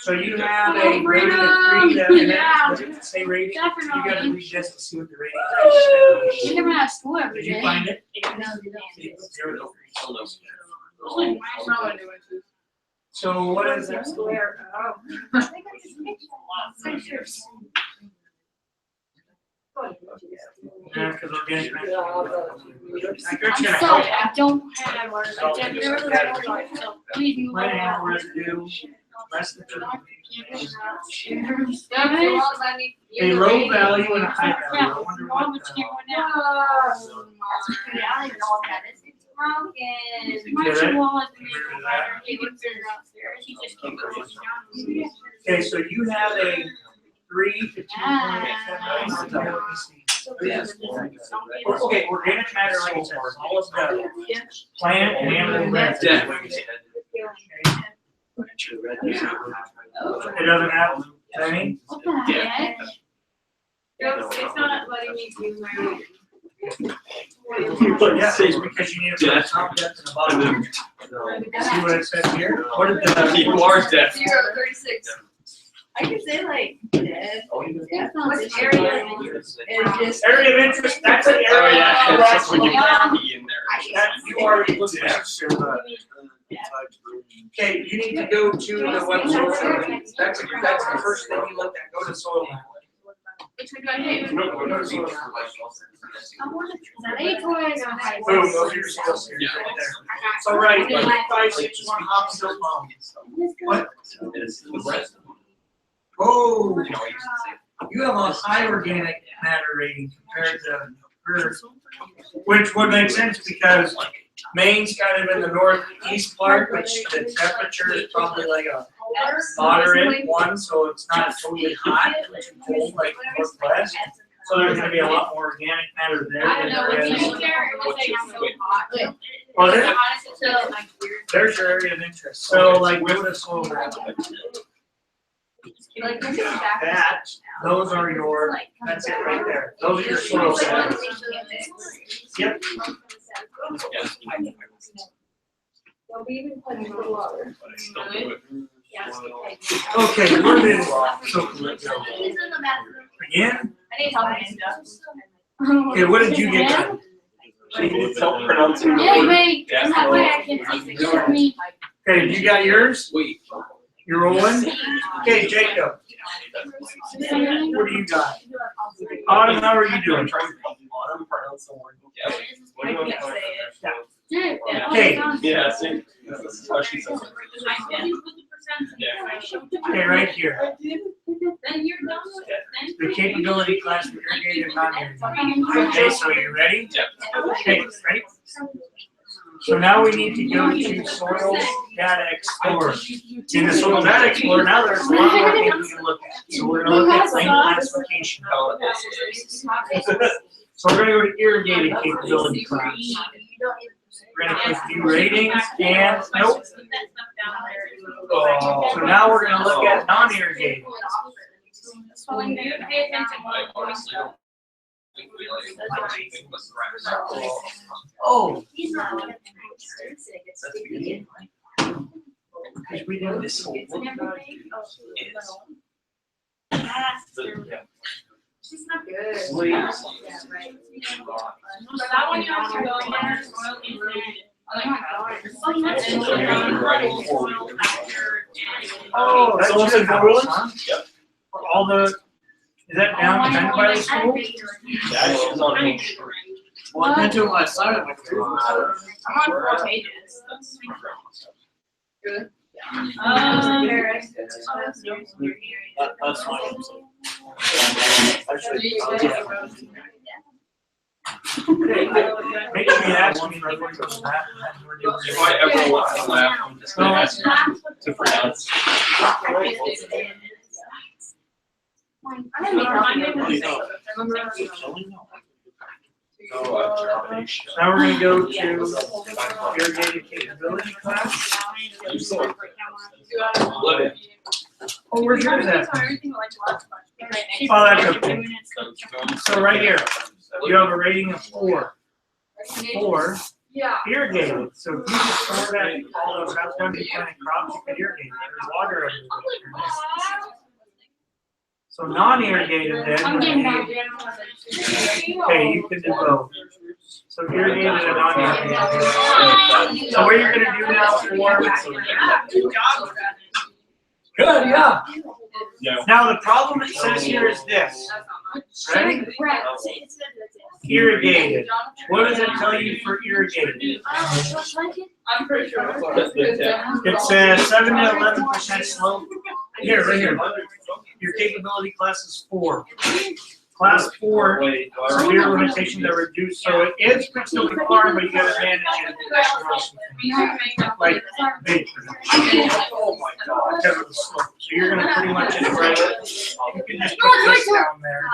C: So you have a rating of 3 that doesn't say rating. You gotta read this to see what the rating is.
H: You never had school every
C: Did you
H: day.
C: find it? So what is that? Yeah, because organic matter.
H: I'm sorry, I don't have words. I've never read one, so please move
C: Might have
H: on.
C: residue, less than
E: A
C: a low value and a high value. I wonder what Okay, so you have a 3 to 2.7. Okay, organic matter, like I said, is all of the plant and animal residue. It doesn't have any?
H: What the heck?
E: It's not letting me do my.
C: Yeah, it's because you need to put top depth and the bottom depth. See what it says here? What did the?
B: You are deaf.
E: 0.36.
F: I could say like dead.
H: That's not
F: What's
H: the
F: area? It's just.
C: Area of interest, that's an
B: Oh,
C: area.
B: yeah.
C: That's
B: When you
H: Yeah.
B: can be in there.
C: That you already looked at. Okay, you need to go to the web soil survey. That's the first thing you look at, go to soil map.
E: Which one do I hate?
C: Go to soil map.
H: They told us on high
C: Boom,
H: school.
C: those are your soil series right there. So right, 5, 6, 1, Hobsville, Palm. What? Oh, you have a high organic matter rating compared to Earth, which would make sense because Maine's kind of in the northeast part, which the temperature is probably like a moderate one, so it's not totally hot, it's cold like northwest. So there's gonna be a lot more organic matter there
E: I
C: than
E: don't know,
C: there
E: when
C: is.
E: you was there, it was like so hot.
C: Well,
E: The
C: there-
E: hottest until like
C: there's your area of interest. So like with the soil map,
E: like this is back.
C: that, those are your, that's it right there. Those are your soil samples. Yep. Okay, where did Chocolate go? Again?
E: I need help in
C: Okay, what did you get done?
B: She needs help pronouncing the
E: Yeah,
B: word.
E: wait,
B: Yeah.
E: that way I can see the me.
C: Okay, you got yours?
B: Wait.
C: You're rolling? Okay, Jacob, what do you got? Autumn, how are you doing?
B: Autumn, pronounce the word. Yeah. What do you want to
E: Dude,
C: Okay.
B: Yeah, see, this is how she says it.
C: Okay, right here.
E: Then you're done with it.
C: The capability class for irrigated and non-irrigated. Okay, so you ready?
B: Yeah.
C: Okay, ready? So now we need to go to Soil Data Explorer. In the Soil Data Explorer, now there's a lot more things we can look at. So we're gonna look at lane classification. So we're gonna go to irrigated capability class. We're gonna click view ratings and, nope. So now we're gonna look at non-irrigated.
E: When you pay attention.
B: I honestly don't think we like anything with grass.
C: Oh,
F: He's not.
B: That's good.
C: because we did this whole.
F: She's not good.
B: Sleeves.
F: Yeah, right.
E: For that one, you have to go there, soil injury.
C: Oh, that's
B: So
C: just
B: it's
C: the
B: a
C: rules,
B: rules?
C: huh?
B: Yep.
C: For all the, is that down by the school?
B: That is on Main Street.
G: Well, I went to it last night. I'm like,
E: I'm on 4 pages.
H: Good.
I: That's fine.
C: Make sure you ask me like what goes back.
B: If I ever want to laugh, I'm just gonna ask you to pronounce.
C: Now we're gonna go to irrigated capability class. Oh, where's yours at? Oh, that's okay. So right here, you have a rating of 4. 4
H: Yeah.
C: irrigated. So if you just store that all those out there, you plant crops, you can irrigate. There's water over there. So non-irrigated then.
E: I'm
C: would
E: getting
C: be-
E: back.
C: Okay, you can do both. So irrigated and non-irrigated. So what you're gonna do now for, good, yeah.
B: Yeah.
C: Now, the problem it says here is this, ready? Irrigated. What does it tell you for irrigated?
H: I'm pretty sure.
C: It says 7 to 11% slope. Here, right here. Your capability class is 4. Class 4, severe limitations are reduced, so it is could still be farm, but you gotta manage it. Like big production. Oh my God. Because of the slope. So you're gonna pretty much just write it. You can just put this down there.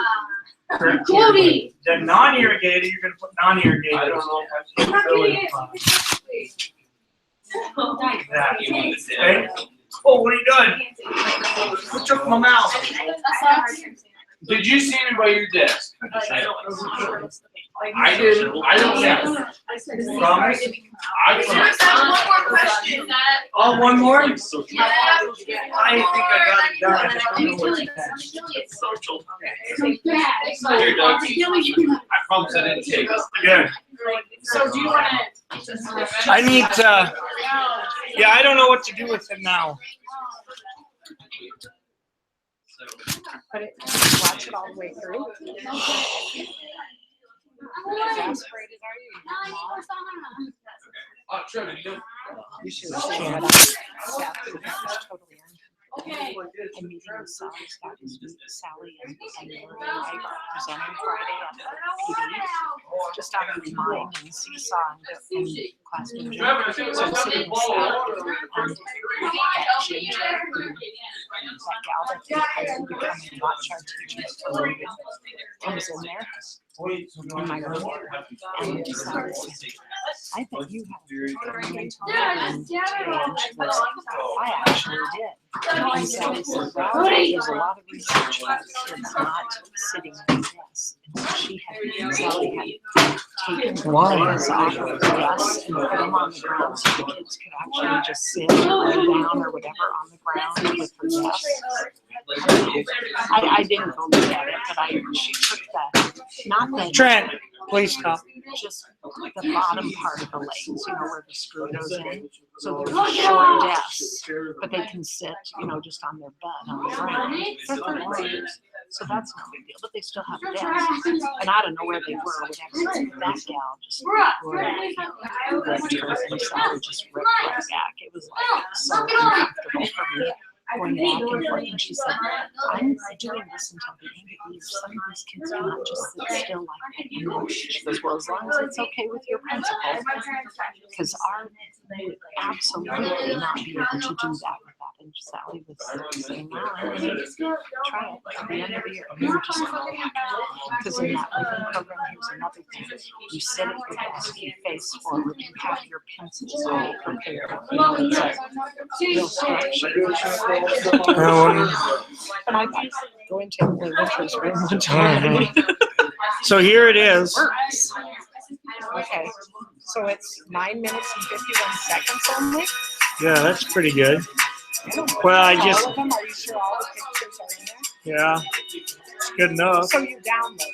C: Correct.
E: Cody.
C: Then non-irrigated, you're gonna put non-irrigated.
B: I don't know if
C: Capability class. Exactly.
B: I
C: Okay. Oh, what are you doing? Who took my mouse?
G: did you see him by your desk?
C: I don't
G: I didn't. I don't know.
C: Promise?
G: I can't.
H: One more question.
C: Oh, one more?
H: Yeah.
C: I think I got it done. I just don't know what's next.
B: Social.
E: Here,
B: Doug.
G: I promise I didn't take it.
C: Good.
H: So do you wanna?
C: I need to, yeah, I don't know what to do with it now.
H: But it, watch it all the way through. Exasperated are you?
G: Oh, Trevor, you know.
H: You should have seen what I. Yeah, that's totally.
E: Okay.
H: I'm meeting with Sally Scott this week. Sally and Lori and I are presenting Friday at the PD, just out of mime and seesaw and class dojo. So I'm sitting with Sally and that Ginger, that gal that they become and watch our teachers for a little bit, comes in there in my room and Sally said, I bet you have a mental and she goes, I actually did. And Sally said, well, there's a lot of research about kids not sitting at desks. And she had, Sally had taken the clothes off of the desk and put them on the ground so the kids could actually just sit or lay down or whatever on the ground with her desk. I didn't go look at it, but she took not the
C: Trent, please stop.
H: just the bottom part of the legs, where the screw goes in. So they're short desks, but they can sit, just on their butt on the ground. They're third graders, so that's no big deal. But they still have a desk, and I don't know where they were or whatever. So that gal just ripped her and Sally just ripped right back. It was like so uncomfortable for me. Going back and forth, and she said, I'm doing this until the end of the year. Some of these kids cannot just sit still like that. And then she goes, well, as long as it's okay with your principal, because our would absolutely not be able to do that with that. And Sally was saying, well, I'm going to try it at the end of the year. And we were just because in that living program, here's another thing. You sit at your desk, you face forward, you have your pencils all prepared. It's a real structure. But I might go into the Winter's room one time.
C: So here it is.
H: Okay, so it's 9 minutes and 51 seconds only?
C: Yeah, that's pretty good. Well, I just,
H: All of them? Are you sure all the pictures are in there?
C: yeah, it's good enough.
H: So you downloaded it?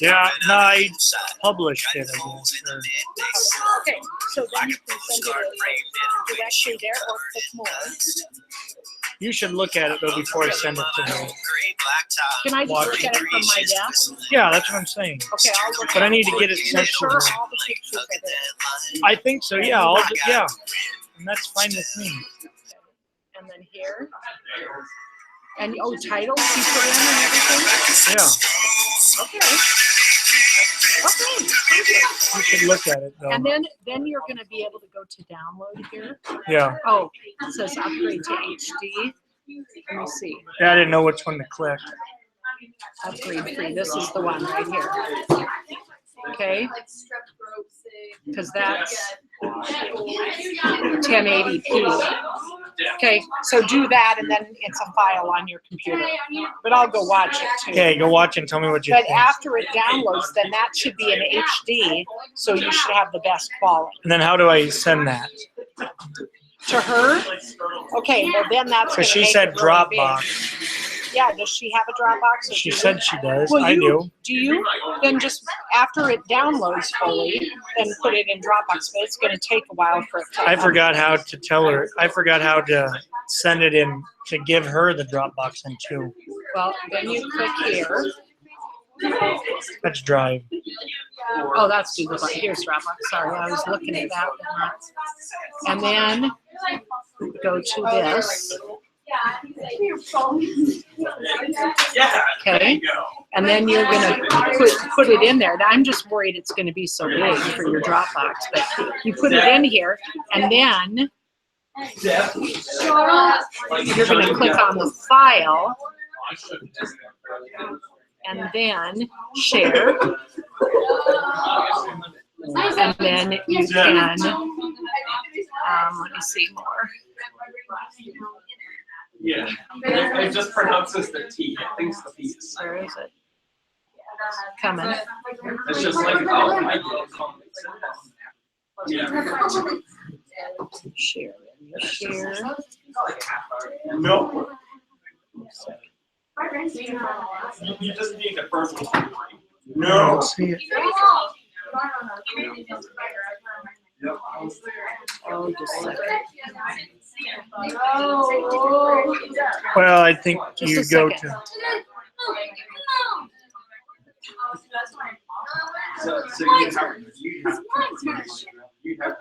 C: Yeah, no, I published it, I guess.
H: Okay, so then you can send it directly there or click more.
C: You should look at it though before I send it to her.
H: Can I just look at it from my desk?
C: Yeah, that's what I'm saying.
H: Okay, I'll look
C: But
H: at
C: I need to
H: it.
C: get it sent to
H: Sure,
C: her.
H: all the pictures are there.
C: I think so, yeah, yeah. And that's fine with me.
H: And then here. And titles you put in and everything?
C: Yeah.
H: Okay. Okay.
C: You should look at it though.
H: And then you're going to be able to go to download here.
C: Yeah.
H: Oh, it says upgrade to HD. Let me see.
C: Yeah, I didn't know which one to click.
H: Upgrade free. This is the one right here. Okay. Because that's 1080p. Okay, so do that and then it's a file on your computer. But I'll go watch it too.
C: Okay, go watch and tell me what you
H: But
C: think.
H: after it downloads, then that should be in HD, so you should have the best quality.
C: And then how do I send that?
H: To her? Okay, well then that's
C: Because
H: gonna
C: she
H: make
C: said
H: it really big.
C: Dropbox.
H: Yeah, does she have a Dropbox? Or
C: She
H: do you?
C: said she does.
H: Well,
C: I do.
H: Do you? Then just after it downloads fully, then put it in Dropbox. But it's going to take a while for it to.
C: I forgot how to tell her. I forgot how to send it in to give her the Dropbox in too.
H: Well, then you click here.
C: That's Drive.
H: Oh, that's Google. Here's Dropbox. Sorry, I was looking at that one. And then go to this.
B: Yeah.
H: Okay. And then you're gonna put it in there. Now, I'm just worried it's gonna be so big for your Dropbox, but you put it in here, and then you're gonna click on the file, and then share, and then you can. Let me see more.
B: Yeah. It just pronounces the T. It thinks the P is silent.
H: Where is it? Coming.
B: It's just like, oh, I get it. Yeah.
H: Share. Share.
B: No. You just need a personal. No.
C: See it.
H: Oh, just a second.
C: Well, I think
H: Just
C: you
H: a
C: go
H: second.
C: to.
B: You have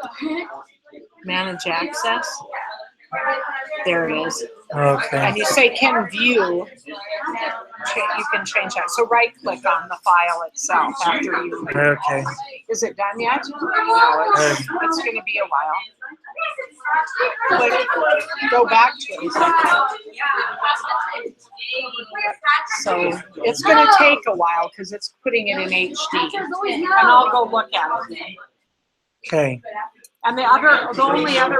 H: Manage access. There it is.
C: Okay.
H: And you say can view, you can change that. So right click on the file itself after you.
C: Okay.
H: Is it done yet? No, it's gonna be a while. Click, go back to it. So it's gonna take a while because it's putting it in HD. And I'll go look at it.
C: Okay.
H: And the only other